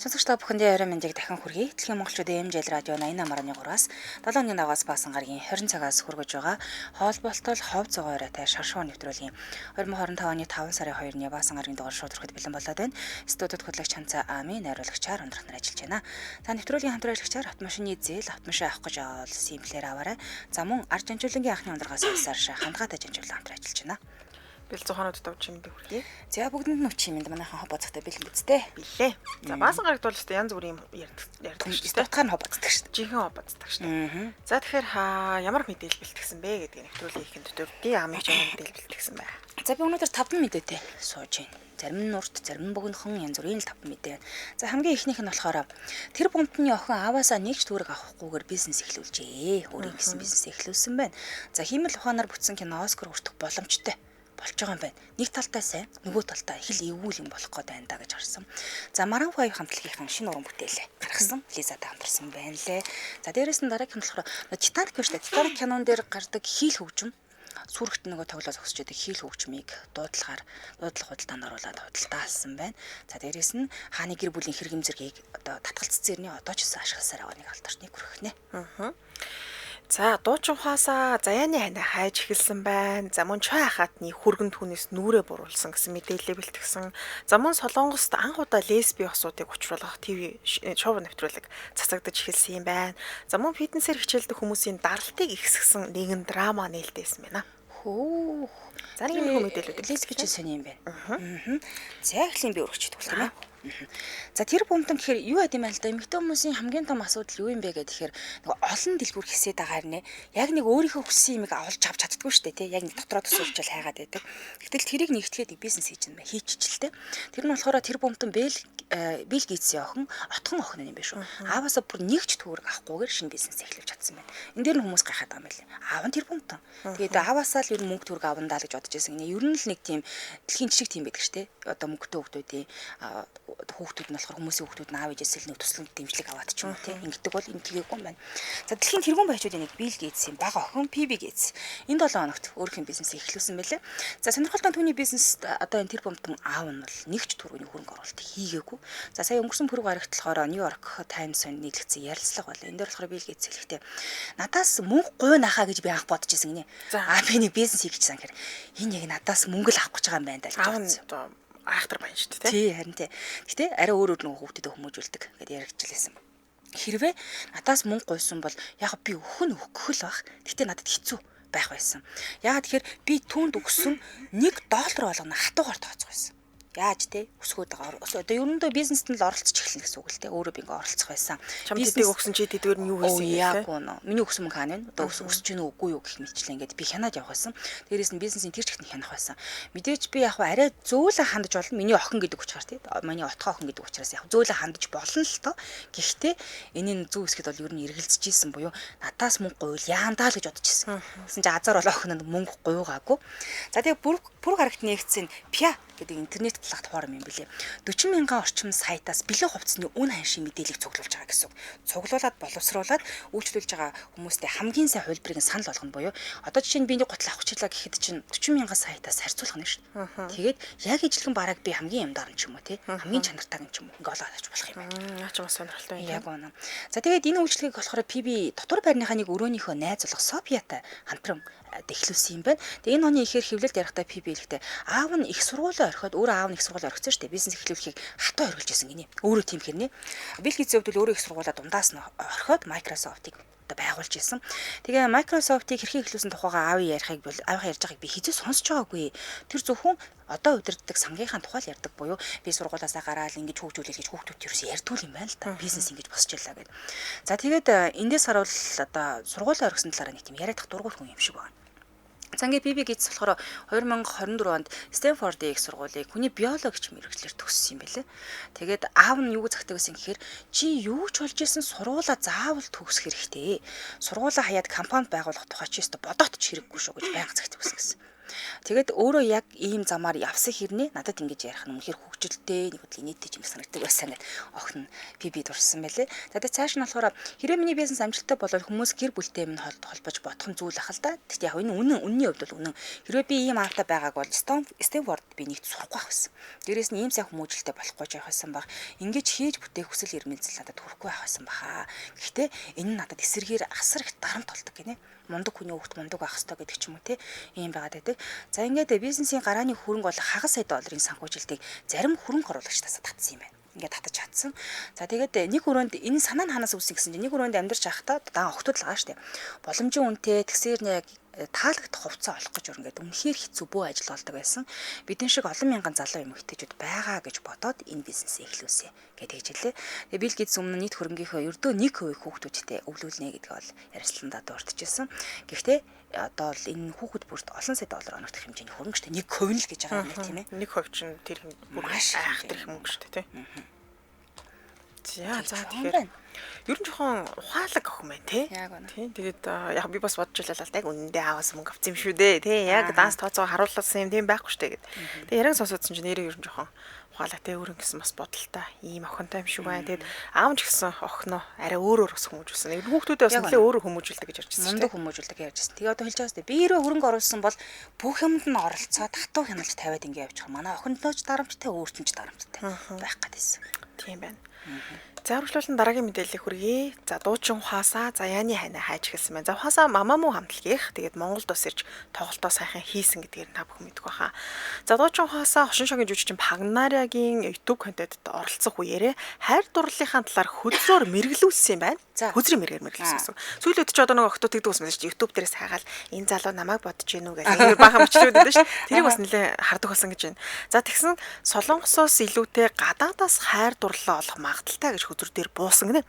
Сонсогч та бүхэндээ орой мэндийг дахин хүргэе. Дэлхийн монголчуудын МЖЛ радио 88.3-аас 7 оны нагаас баасан гарагийн 20 цагаас хүргэж байгаа хоолболтол хов зогоо оройтой шаршуу нэвтрүүлгийн 2025 оны 5 сарын 2-ны баасан гарагийн дугаар шууд хүрэхэд бэлэн болоод байна. Студид хөтлөгч Ханцаа Ами найруулагчаар өндрөх нар ажиллаж байна. Та нэвтрүүлгийн хамтраалагчаар автомашины зээл автомашин авах гэж байгаа бол симплэр аваарай. За мөн ард жанжуулангийн анхны ундрагаас улсаар хандгаатай жанжуулан хамтран ажиллаж байна. Бэл зохионууд давж юмд хүргэе. За бүгдэнд нь өч юмд манайхан хобоцохтой бэлэн бидтэй. Билээ. За баасан гарагт бол өстой янз бүрийн ярьдаг шүү дээ. Утгаар нь хобоцдог шүү дээ. Жинхэнэ хобоцдог шүү дээ. За тэгэхээр ямар мэдээлэл бэлтгэсэн бэ гэдгийг нэвтрүүлгийн ихэнд төдөрдөө амиг жоо мэдээлэл бэлтгэсэн байна. За би өнөөдөр 5 мэдээтэй сууж байна. Зарим нь урт, зарим нь богинохон янз бүрийн л 5 мэдээ. За хамгийн ихнийх нь болохоор тэр бомтны охин аваасаа нэгч төгрөг авахгүйгээр бизнес эхлүүлжээ. Өөрийн гэсэн бизнес эхлүүлсэн байна. За хиймэл ухаанаар бүтсэн кино Оскар хүртэх боломжтой болж байгаа юм байна. Нэг талтай сайн, нөгөө талтай их л эвгүй юм болох гээд байна да гэж харсан. За Maroon 5 хамтлагийн шинэ уран бүтээлээ гаргасан. Лизатай хамтарсан байна лээ. За дээрэс нь дараагийн болохоор Titanic биш үү? Titanic кинон дээр гардаг хийл хөгжим сүрэгт нөгөө тоглоо зогсож байдаг хийл хөгжмийг дуудлага худалдаанд оруулаад худалдаалсан байна. За дээрэс нь хааны гэр бүлийн хэрэгэм зэргийг одоо татгалцсан зэрний одоо ч гэсэн ашигласаар байгаа нэг алдарчныг хүргэнэ. За дуучин ухаасаа заяаны ханаа хайж эхэлсэн байна. За мөн чой хатны хүргэн түүнээс нүрээ буруулсан гэсэн мэдээлэл бэлтгэсэн. За мөн Солонгост анх удаа лесби осуудыг учруулах ТV шоу нэвтрүүлэг цацагдаж эхэлсэн юм байна. За мөн фитнесээр хичээлдэг хүмүүсийн даралтыг ихсгсэн нэгэн драма нээлттэйсэн байна. Хөө. За нэг юм мэдээлүүд лесби ч сони юм байна. За эхлийн би өргөч төгөл тийм ээ. За тэр бомтон гэхээр юу яд юм бэ л да эмэгтэй хүмүүсийн хамгийн том асуудал юу юм бэ гэхээр нэг олон дэлгүүр хэсээд байгаа нэ яг нэг өөрийнхөө хүссэн юмыг авалж авч чаддгүй шүү дээ тий яг нэг дотроо төсөөлж хайгаад байдаг. Гэтэл тэрийг нэгтгэхэд бизнес хийж юм байна хийчихэлтэй. Тэр нь болохоор тэр бомтон Билл Гейтсийн охин отхон охин юм биш үү. Ааваасаа бүр нэгч төгрөг авахгүйгээр шинэ бизнес эхлүүлж чадсан байна. Энд дээр нь хүмүүс гайхаад байгаа юм байна. Аав нь тэр бомтон. Тэгээд ааваасаа л ер нь мөнгө төгрөг авандаа л гэж бодож байсан. Ер нь л нэг тийм дэлхийн жишг тийм байдаг шүү дээ. Одоо мөнгөтэй хүмүүсийн хүүхдүүд нь болохоор хүмүүсийн хүүхдүүд нь аав ээжээс л нэг туслан дэмжлэг аваад ч юм уу тийм ингэдэг бол энэ тгийгүй юм байна. За дэлхийн тэргуун баячуудын нэг Билл Гейтсийн бага охин Фиби Гейтс энэ 7 хоногт өөрийнх нь бизнесийг эхлүүлсэн байлээ. За сонирхолтой түүний бизнест одоо энэ тэр бомтон аав нь бол нэгч төгрөгийн хөрөнгө оруулалт хийгээгүй. За сая өнгөрсөн пүрэв гарагт болохоор Нью-Йорк Таймс-ын нийтлэгдсэн ярилцлага байлаа. Энэ дээр болохоор Билл Гейтс хэлэхдээ надаас мөнгө гуй нахаа гэж би анх бодож ирсэн гинэ. Би нэг бизнес хийх гэсэн хэрэг энэ яг надаас мөнгө л авах гэж байгаа юм байна даа гэж бодсон. Айхтар байна шүү дээ. Тий харин тий. Гэтэ арай өөр нөгөө хүүхдэд хүмүүжүүлдэг гэдээ яригдчихлээсэн. Хэрвээ надаас мөнгө гуйсан бол яг би өгөх л баг. Гэтэ надад хэцүү байх байсан. Яагаад тэгэхээр би түүнд өгсөн $1 болгоно хатуугаар тооцох байсан. Яаж те өсгөөд байгаа. Одоо ерөөндөө бизнест нь л оролцож эхэлнэ гэсэн үг л те. Өөрөө би ингээ оролцох байсан. Бизнесийг өгсөн чи тэдгээр нь юу хийсэн юм бэ? Яг үнэ. Миний өгсөн мөнгө хаана вэ? Одоо өсөж гинэ үгүй юу гэх мэтчлээ ингээд би хянаад явах байсан. Дээрээс нь бизнесийн тэр чигт хянах байсан. Мэдээж би яг арай зөөлөн хандаж болно. Миний охин гэдэг учраас те. Миний отгоо охин гэдэг учраас яг зөөлөн хандаж болно л тоо. Гэхдээ энэний зөв хэсгэд бол ер нь эргэлзэж исэн буюу надаас мөнгө гуйвал яандаа л гэж бодож исэн. Гэсэн чи азар бол охинд мөнгө гуйгаагүй. За тэгээ бүр гарагт нэгдсэн пиа гэдэг интернет платформ юм билээ. 40 мянган орчим сайтаас бэлэг хувцсны үн ханшийн мэдээллийг цуглуулж байгаа гэсэн үг. Цуглуулад боловсруулад үйлчлүүлж байгаа хүмүүстээ хамгийн сайн хувилбарыг санал болгоно буюу одоо жишээ нь би нэг гутал авах чилаа гэхэд чинь 40 мянган сайтаас харьцуулах нь шүү дээ. Тэгээд яг ижилхэн бараг би хамгийн юмдаар нь ч юм уу тий хамгийн чанартай нь ч юм уу ингээ олоод авч болох юм байна. Наач бас сонирхолтой юм. Яг үнэ. За тэгээд энэ үйлчлэгийг болохоор PB дотор байрныхаа нэг өрөөнийхөө найз болох Софиятай хамтран эхлүүлсэн юм байна. Тэгээ энэ оны ихээр хөвлөлд ярихтаа PB хэлэхдээ аав нь их сургуулаа орхиод өөрөө аав нь их сургуулаа орхисон шүү дээ. Бизнес эхлүүлэхийг хатуу орхилж байсан гинэ. Өөрөө тийм хэрнээ. Билл Гейтсийн хувьд өөрөө их сургуулаа дундаас нь орхиод Microsoft-ыг байгуулж исэн. Тэгээ Microsoft-ыг хэрхэн эхлүүлсэн тухайгаа аавын ярьж байгааг би хизээ сонсож байгаагүй. Тэр зөвхөн одоо удирддаг сангийнхаа тухай л ярьдаг буюу би сургуулаасаа гараад ингэж хөгжүүлэх гэж хүүхдүүд ерөөсөө ярьдгүй юм байна л та. Бизнес ингэж босч яллаа гэд. За тэгээд эндээс харуул одоо сургуулаа орхисон талаараа нэг тийм яриадах дургуй хүн юм шиг байна. За ингээд Биби Гейтс болохоор 2024 онд Стэнфордын их сургуулийг хүний биологич мэрэгчлэр төгссөн юм байлээ. Тэгээд аав нь юу загтаг гэсэн гэхээр чи юу ч болж исэн сургуулаа заавал төгсөх хэрэгтэй. Сургуулаа хаяад компани байгуулах тухай чи өстө бодоод ч хэрэггүй шүү гэж байнга загтаг гэсэн. Тэгээд өөрөө яг ийм замаар явсан хэрнээ надад ингэж ярих нь үнэхээр хөгжилтэй нэг хөдөлгөөний нийтэд юм санагддаг байсан гэдэг охин би дурсан байлээ. За тэгээд цааш нь болохоор хэрэв миний бизнес амжилттай болоод хүмүүс гэр бүлтэй минь холбож бодох нь зүйл ах л да. Тэгтээ яг энэ үнний хувьд бол үнэн. Хэрэв би ийм аавтай байгааг бол Стэнфорд би нэгт сурахгүй байх байсан. Дээрээс нь ийм сайн хүмүүжлтэй болохгүй жаах байсан баг. Ингэж хийж бүтээх хүсэл эрмэлзэл надад хүрэхгүй байх байсан баха. Гэхдээ энэ нь надад эсэргээр асар их дарамт болдог гинэ. Мундаг хүний хүүхд мундаг байх хэрэгтэй гэдэг ч юм уу те ийм байгаад байдаг. За ингээд бизнесийн гарааны хөрөнгө бол хагас сая долларын санхүүжилтийг зарим хөрөнгө оруулагчдаас татсан юм байна. Ингээд татаж чадсан. За тэгээд нэг өрөөнд энэ санаа нь ханаас үүссэн гэсэн чинь нэг өрөөнд амьдарч байхдаа даан охтууд л байгаа штэ. Боломжийн үнэтэй тэгсээр нэг таалагдах хувцас олох гэж өрнгээд үнэхээр хэцүү бөө ажил болдог байсан. Бидэн шиг олон мянган залуу эмэгтэйчүүд байгаа гэж бодоод энэ бизнесээ эхлүүлсэн гэдэг хэлээ. Тэгээ Билл Гейтс өмнө нийт хөрөнгөнийхөө ердөө 1% хүүхдүүдтэй өвлүүлнэ гэдэг бол ярилцлагандаа дурдчихсан. Гэхдээ одоо л энэ хүүхэд бүрт олон сая доллар оногдох хэмжээний хөрөнгө шүү дээ. 1% л гэж байгаа юм тийм ээ. 1% чинь тэр бүр маш айхтар их мөнгө шүү дээ, тий. За тэгэхээр ер нь жоохон ухаалаг охин байна тий. Тий. Тэгээд яг би бас бодож байлаа л да яг үнэндээ ааваас мөнгө авсан юм шүү дээ тий. Яг данс тооцоо харуулсан юм тийм байхгүй шүү дээ гэд. Тэгээд яриг сонсоодсон чинь нэрээ ер нь жоохон ухаалаатай өөр юм гэсэн бас бодолтой ийм охинтой юм шиг байна. Тэгээд аав ч гэсэн охиноо арай өөрөөр ус хүмүүжүүлсэн. Энэ хүүхдүүдээ бас нэлээ өөрөөр хүмүүжүүлдэг гэж ярьжсэн. Мундаг хүмүүжүүлдэг гэж ярьжсэн. Тэгээ одоо хэлж байгаа сте би хэрэг хөрөнгө оруулсан бол бүх юмд нь оролцоод хатуу хяналж тавиад ингэ явчих. Манай охинтойч дарамттай өөртөнч дарамттай байх гэдээсэн. Тийм байна. За үргэлжлүүлэн дараагийн мэдээллийг хүргэе. За дуучин Ухаасаа Заяаны хайнаа хайж эхэлсэн байна. За Ухаасаа Мамамуу хамтлагийнх тэгээд Монголд бас ирж тоглолтоо сайхан хийсэн гэдгээр та бүхэн мэдгүй хаа. За дуучин Ухаасаа Хошин шогийн жүжигчин Пагнариагийн YouTube контентэд оролцох үеэрээ хайр дурлалынхаа талаар хөдлөөр мэргэлүүлсэн юм байна. Хөзрийн мэргээр мэргэлсэн гэсэн. Сүүлд ч одоо нэг охтууд тэгдэг байсан шүү дээ. YouTube дээрээс хайгаал энэ залуу намайг бодож гинүү гэж ингэ бахан бичлүүд байдаг шүү дээ. Тэрийг бас нэлээ хардаг болсон гэж байна. За тэгсэн Солонгосоос илүүтэй гадаадаас хайр дурлалаа олох магадaltaй гэж хөдөр дээр буусан гинэ.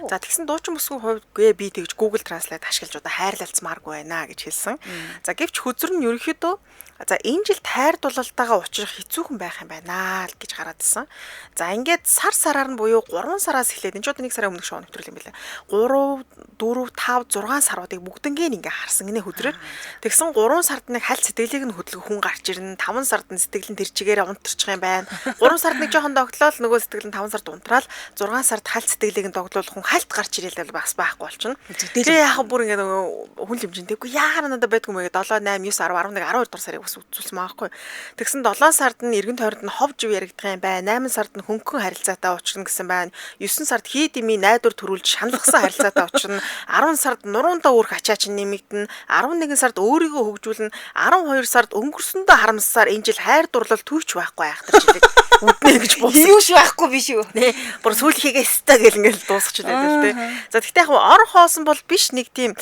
За тэгсэн дуучин бүсгүй хувьд би тэгж Google Translate ашиглаж одоо хайрлалцмааргүй байна гэж хэлсэн. За гэвч хөзөр нь ерөнхийдөө за энэ жил хайр дурлалтайгаа учрах хэцүүхэн байх юм байна л гэж гараад ирсэн. За ингээд сараар нь буюу 3 сараас эхлээд энэ ч одоо 1 сарын өмнөх шоу нэвтрүүл юм байна. 3, 4, 5, 6 саруудыг бүгднгээ ингээ харсан гинэ хөдрөөр. Тэгсэн 3 сард нэг хальт сэтгэлийг нь хөдлөх хүн гарч ирнэ. 5 сард нь сэтгэл нь тэр чигээр унтарчих юм байна. 3 сард нэг жоохон догтлол нөгөө сэтгэл нь 5 сард унтраал 6 сард хальт сэтгэлийг нь догтлуулах хүн хальт гарч ирээл бас байхгүй болчихно. Тэгээ яг бүр ингээ нөгөө хүн хэмжээндэггүй яараа надад байдгүй мэй 7, 8, 9, 10, 11, 12 дугаар сарыг бас үзүүлсэн маахгүй. Тэгсэн 7 сард нь эргэн тойронд нь хов жив яригдах юм байна. 8 сард нь хөнгөн харилцаатай учрна гэсэн байна. 9 сард хий дими найдвар төрүүлж шаналгасан харилцаатай учрна. 10 сард нуруунда үүрх ачаач нэмэгдэнэ. 11 сард өөрийгөө хөгжүүлнэ. 12 сард өнгөрсөндөө харамссаар энэ жил хайр дурлал түүч байхгүй айхтар жилиг үднэ гэж буусан. Юу ч байхгүй биш үү? Нэ. Бүр сүүлхийгээ өстэй гэл ингээл дуусчихлаа л дээ. За тэгтээ яг ор хоосон бол биш нэг тийм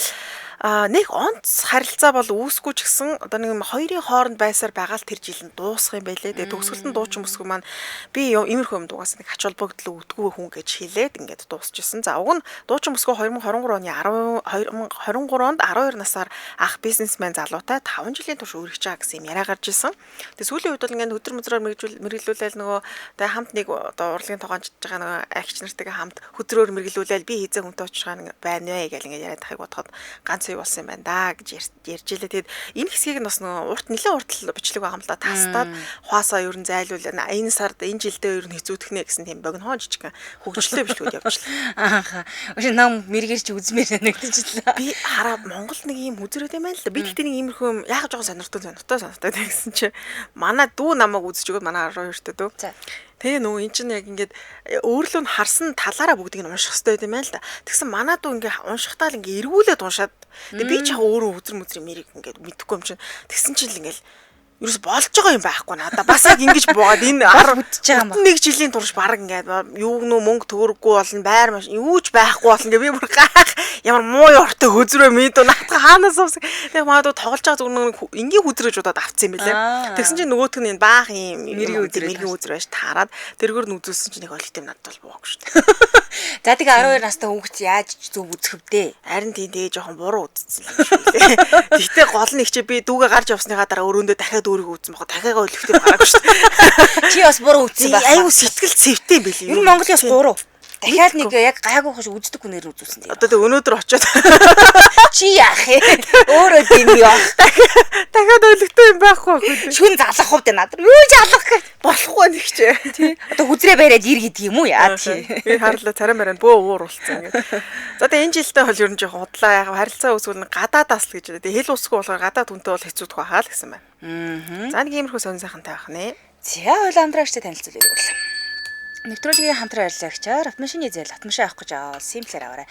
нэг онц харилцаа бол үүсгүй ч гэсэн одоо нэг хоёрын хооронд байсаар байгаа л тэр жил нь дуусах юм байлээ. Тэгээ төгсгөлтөнд дуучин бүсгүй маань би иймэрхүү юм дугаас нэг ач холбогдол өвдгөө хүн гэж хэлээд ингээд дуусчихсан. За уг нь дуучин бүсгүй 2023 оны 2023 онд 12 насаар ах бизнесмен залуутай 5 жилийн турш үргэлж байгаа гэсэн юм яриа гарч ирсэн. Тэгээ сүүлийн үед бол ингээд өдөр мөзрөөр мэргэлүүлээл нөгөө тэгээ хамт нэг одоо урлагийн тогоонч байгаа нөгөө агч нартайгаа хамт хөдрөөр мэргэлүүлээл би хизээ хүнтэй уулзах байна вэ гэл ингээд яриад тахыг бодоход ганц болсон юм байна да гэж ярьж илээ. Тэгэд энэ хэсгийг нь бас урт нэлээд уртл бичлэг байгаа юм л да. Тастаад хуасаа ер нь зайлуулна. Энэ сард энэ жилдээ ер нь хэзүүдхнэ гэсэн тийм богино жижигхэн хөгжлөлтэй бичлэгүүд явуулчихлаа. Ааха. Өөш нам мэрэгэрч үзмээр нэгдэжлээ. Би хараа Монголд нэг ийм үзрээд юм байна л да. Би тэгтээ нэг иймэрхүү юм яах жоохон сонирхтой гэсэн чи манай дүү намайг үзэж өгөөд манай 12-т дүү. За. Тэгээ нөгөө эн чинь яг ингээд өөрлөө нь харсан талаараа бүгдийг нь унших хэрэгтэй юм байна л да. Тэгсэн манаа дүү ингээ уншихтаа л ингээ эргүүлээд уншаад тэгээ би ч яг өөрөө үзэр мэрийг ингээ мэдэхгүй юм чинь тэгсэн чинь л ингээл ерөөс болж байгаа юм байхгүй надаа. Бас яг ингэж буугаад энэ 11 жилийн турш баг ингээд юу нөө мөнгө төгрөггүй болно байр маш юу ч байхгүй болно гэ би бүр гайх ямар муу ёртой хөзрөө мэдөө наатга хаанаас авсан. Тэгээ маа дуу тоглож байгаа зүгээр ингийн хөзрөөж удаад авцсан юм билээ. Тэгсэн чинь нөгөөх нь энэ баах юм мэргийн хөзрөө байж таарад тэргээр нь үзүүлсэн чинь нэг олигтой надад бол бууг шүү дээ. За тэгээ 12 настай хүүхд яаж зөв үзэх вдэ? Харин тийм тэгээ жоохон буруу үзсэн юм шүү дээ. Тэгтээ гол нь их чи би дүүгээ гарч явсныхаа дараа өрөөндөө дахиад өөрийгөө үзсэн бохоо дахиагаа өлөхтэй бараагүй шүү дээ. Чи бас буруу үзсэн байна. Аюу сэтгэл цэвтэй юм билий. Энэ Монголын бас буруу. дахиад нэг яг гайгүй хош үздэг хүнээр үзүүлсэн тийм. Одоо тэг өнөөдөр очиод Чи яах вэ? Өөрөө тийм яах. дахиад өлегтэй юм байхгүй хөө. Шүн залах хувьд надад юу залах гэх Болохгүй нэг ч. тий. Одоо хүзрээ бариад ир гэдэг юм уу яа тий. Би харлаа царай мараа бөө уур болсон ингээд. За тэг энэ жилдээ бол ер нь жоохон худлаа яг харилцаа үүсвэл гадаадаас л гэж. Тэг хэл усгүй болохоор гадаад хүнтэй бол хэцүүдэх байхаа л гэсэн байна. За нэг иймэрхүү сонин сайхантай байх нэ. За хойлоо амдраагчтай танилцуулъя гэвэл. Нэвтрүүлгийн хамтран ажиллагчаар автомашины зээл автомашин авах гэж аваад симплэр аваарай.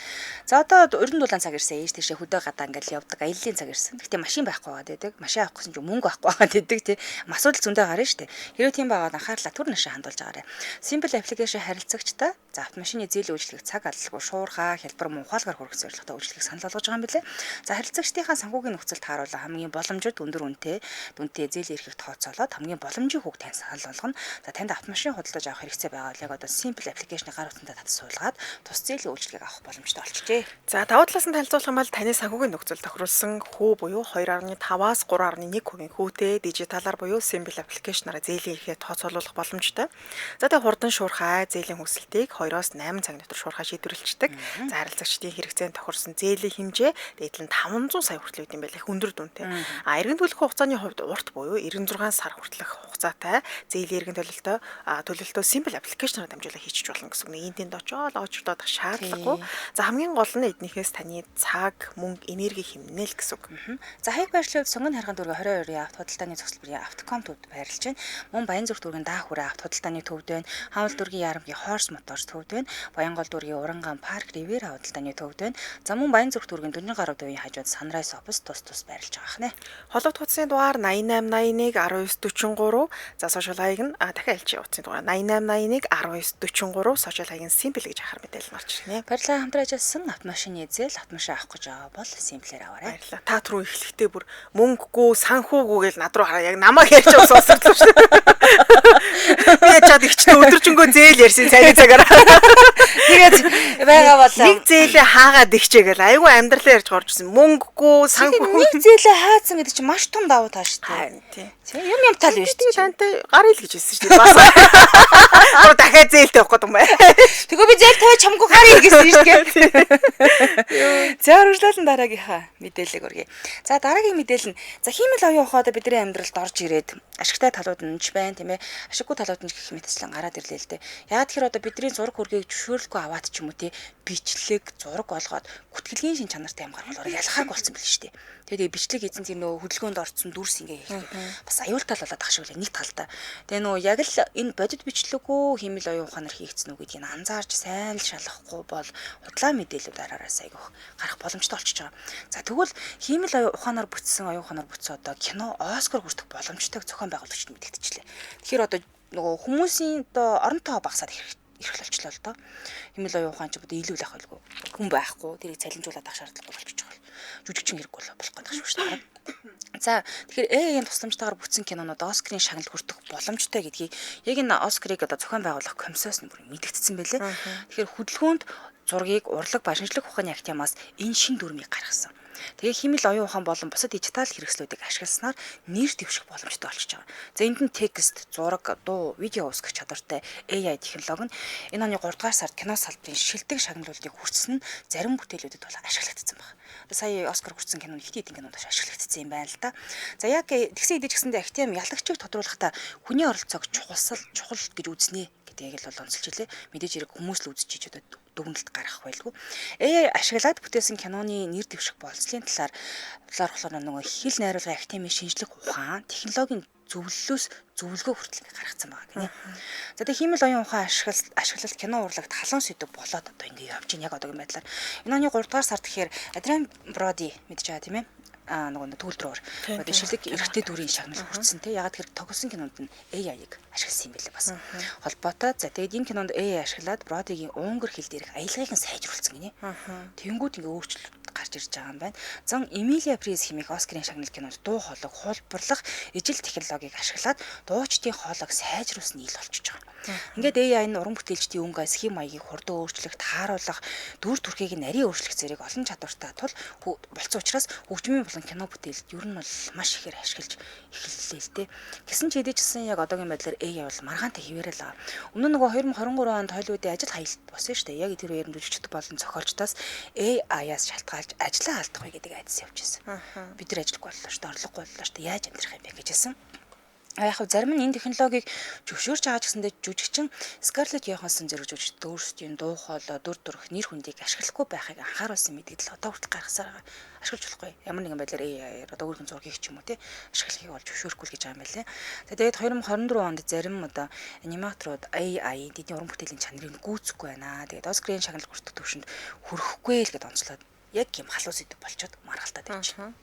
За одоо урд нь дулаан цаг ирсэн. Ийш тийшээ хөдөө гадаа ингээл явдаг. Аяллийн цаг ирсэн. Гэхдээ машин байхгүй байгаа гэдэг. Машин авах гэсэн чинь мөнгө байхгүй байгаа гэдэг тий. Асуудал зөндөө гарна шүү дээ. Хэрвээ тийм байгаад анхаарлаа түр нэшээ хандуулж агаарай. Simple application харилцагчтай за автомашины зээл үйлчлэг цаг алалгүй шуурхаа хялбар мунхаалгаар хүргэх зорилготой үйлчлэгийг санал болгож байгаа юм билээ. За харилцагчдынхаа санхүүгийн нөхцөлд тааруулан хамгийн боломжит өндөр үнэтэй зээл эрхийг тооцоолоод хамгийн боломжийн хүүг тань санал болгоно. За танд автомашин худалдаж авах хэрэгцээ байгаа яг одоо simple application-ы гар утсанд татсан суулгаад тус зээлийн үйлчлэгийг авах боломжтой болчихжээ. За давуу талаас нь танилцуулах юм бол таны санхүүгийн нөхцөл тохируулсан хүү буюу 2.5-аас 3.1% хүүтэй дижиталар буюу simple application-аараа зээлийн эрхээ тооцоолуулах боломжтой. За тэгээ хурдан шуурхай зээлийн хүсэлтийг 2-8 цагийн дотор шуурхай шийдвэрлэждэг. За харилцагчдын хэрэгцээнд тохирсон зээлийн хэмжээ дээдлэн 500 сая хүртэл үүд юм байна. Их өндөр дүнтэй. Иргэн төлөх хугацааны хувьд урт буюу 96 сар хүртэлх хугацаатай зээлийн иргэн төлөлтөө simple application-аар дамжуулан хийчих болно гэсэн үг. Энд тэнд очоод очроод шаардлагагүй. За хамгийн гол нь эднийхээс таны цаг, мөнгө, энерги хэмнээл гэсэн үг. За хаяг байршлууд сонгон харган дүүргийн 22 авто худалдааны зохицол бүрийн Автоком төвд байрлаж байна. Мөн Баянзүрх дүүргийн даах хүрээ авто худалдааны төвд байна. Хамбал дүүргийн Ярамгийн Horse Motors төвд байна. Баянгол дүүргийн Уранган Park Riviera худалдааны төвд байна. За мөн Баянзүрх дүүргийн Дөржин гаруй төвийн хажууд Sunrise Office тус байрлаж байгаа хнэ. Холбогд утасны дугаар 8881 1943. За сошиал хаяг нь дахиад альчи утасны дугаар 8881 1943 сошиал хаяг нь simple гэж ахаар мэдээлэл марч ирнэ. Баярлалаа хамтран ажилласан автомашины зээл автомашин авах гэж байгаа бол simple-ээр аваарай. Баярлалаа. Та түрүү эхлэхдээ бүр мөнгөгүй, санхүүгүй гэж над руу хараа яг намайг ярьж байгаа сонсогдлоо шүү дээ. Би чад ихчтэй өдөржингөө зээл ярьсан цагийн цагаараа. Тэгээд байгаа бол нэг зээлээ хаагаад ихчээ гэл айгүй амьдралаа ярьж горж ирсэн. Мөнгөгүй, санхүүгүй нэг зээлээ хаацсан гэдэг чинь маш том давуу тал шүү дээ. харин тий. Юм тал биш Тэгээ тантай гарыг л гэж хэлсэн шүү дээ. Бас. Гоо дахиад зээлтэй явах гэдэг юм байна. Тэгвэл би зээл тавьж чамгүй харъя гэсэн шүү дээ. За үргэлжлүүлэн дараагийнхаа мэдээллийг өргөе. За дараагийн мэдээлэл нь за хиймэл оюун ухаада бидний амьдралд орж ирээд ашигтай талууд нь ч байна тийм ээ. Ашиггүй талууд нь гэх мэтчлэн гараад ирлээ л дээ. Яагаад тэгэхээр одоо бидний зураг хөргийг зөвшөөрлөхгүй аваад ч юм уу тий бичлэг зураг болгоод гүтгэлгийн шин чанартай юм гаргахаар ялхааг болсон байл шүү дээ. Тэгээд бичлэг эзэн тийм нөө хөдөлгөөнд орцсон дүрс ингээ хийх. Бас аюултай болоод ах шиг үлээ нэг талдаа. Тэгээ нөө яг л энэ бодит бичлэгөө хиймэл оюун ухаанаар хийгдсэн үү гэдгийг анзаарч сайн л шалгахгүй бол худлаа мэдээлүүд араараас айгүйх гарах боломжтой болчихж байгаа. За тэгвэл хиймэл оюун ухаанаар бүтсэн оюун ухаанаар бүтсэн одоо кино Оскар хүртэх боломжтой зохион байгуулагчид мэдэгдчихлээ. Тэгэхээр одоо нөгөө хүмүүсийн одоо оронтой багасаад ирэх болчлоо л доо. Хиймэл оюун ухаан ч одоо илүү л ах байлгүй. Хүн байхгүй тэрийг цалинжуулаад ах шаардлагатай болчихж байгаа. Жүжигчин хэрэггүй болох гэдэг шүү дээ. За тэгэхээр AI-ийн тусламжтайгаар бүтсэн кинонууд Оскарын шагнал хүртэх боломжтой гэдгийг яг энэ Оскарыг одоо зохион байгуулах комиссоос нь бүр мэдэгдсэн байлээ. Тэгэхээр хөдөлгөөнд зургийг урлаг ба шинжлэх ухааны актимаас энэ шин дүрмийг гаргасан. Тэгээ хиймэл оюун ухаан болон бусад дижитал хэрэгслүүдийг ашигласнаар нэр дэвших боломжтой болчихж байгаа. За энд нь текст, зураг, дуу, видео үүсгэх чадвартай AI технологи нь энэ оны 3 дугаар сард кино салбарын шилдэг шагналуудыг хүртсэн нь зарим бүтээлүүдэд бол ашиглагдсан байна. Сая Оскар хүртсэн киноны хэд хэдэн кинонд ашиглагдсан юм байна л да. За яг тэгсэн эдэж гэсэндээ актим ялагчийг тодруулахдаа хүний оролцоог чухал гэж үзнэ гэдгийг л онцолж илээ. Мэдээж хэрэг хүмүүс л үзэж чиж одоо дүгнэлт гаргах байлгүй. AI ашиглаад бүтээсэн киноны нэр дэвших болцлын талаар болохоор нөгөө хэл найруулгын актимын шинжлэх ухаан технологийн зөвлөлөөс зөвлөгөө хүртэл гаргацсан байгаа гинэ. За тэгээ хиймэл оюун ухаан ашиглалт кино урлагт халуун сэдв болоод одоо ингэ явж байна яг одоогийн байдлаар. Энэ оны 3 дугаар сард тэгэхээр Adrian Brody мэдж байгаа тийм ээ. Нөгөө төгөлдрөөр одоо шилэг эрэгтэй дүрийн шагнал хүртсэн тий. Ягаад тэр тогсон кинонд нь AI-ыг ашигласан юм бэлээ бас. Холбоотой. За тэгээд энэ кинонд AI ашиглаад Бродигийн Унгар хэл дээрх аялгыг нь сайжруулсан гинэ. Тэнгүүд ингээ өөрчлөлт гарч гарч ирж байгаа юм байна. Зан Эмилиа Приз хэмээх Оскарын шагнал кинонд дуу хоолойг хуулбарлах ижил технологиг ашиглаад дуучдын хоолойг сайжруулсан ил болчихж байгаа. Ингээд AI нь уран бүтээлчдийн өнгө схем маягийг хурдан өөрчлөх, тааруулах, дүр төрхийг нарийн өөрчлөх зэрэг олон чадвартай тул болцсон учраас хөгжмийн болон кино бүтээлд ер нь бол маш ихээр ашиглаж эхэллээ л дээ. Гэсэн ч хэдий ч гэсэн яг одоогийн байдлаар AI бол маргаантай хിവэрэл байгаа. Өмнө нь нөгөө 2023 онд Холливуудын ажил хаялт болсон шүү дээ. Яг тэр үеэр жүжигчд болон зохиолчдоос AI-аас шалтгаалж ажлаа алдах вэ гэдэг айдас явж байсан. Бид нар ажиллахгүй боллоо шүү дээ, орлогогүй боллоо шүү дээ. Яаж амьдрах юм бэ гэжсэн. Яг зарим нь энэ технологиг зөвшөөрч байгаа ч гэсэндээ жүжигчин Scarlett Johansson зэрэг жүжигчд өөрсдийн дуу хоолой, дүр төрх, нэр хүндийг ашиглахгүй байхыг анхааруулсан мэдээлэл одоо хүртэл гаргасаар байгаа. Ашиглаж болохгүй. Ямар нэгэн байдлаар AI одоо өөрхөн зургийг ч юм уу те ашиглахыг бол зөвшөөрөхгүй л гэж байгаа юм байна лээ. Тэгээд 2024 онд зарим одоо аниматорууд AI тэдний уран бүтээлийн чанарыг гүйцэхгүй байна. Тэгээд Оскарын шагнал хүртэх төвшөнд хүрэхгүй л гэд онцлоод яг юм халуус идэв болчоод маргалтаад байна.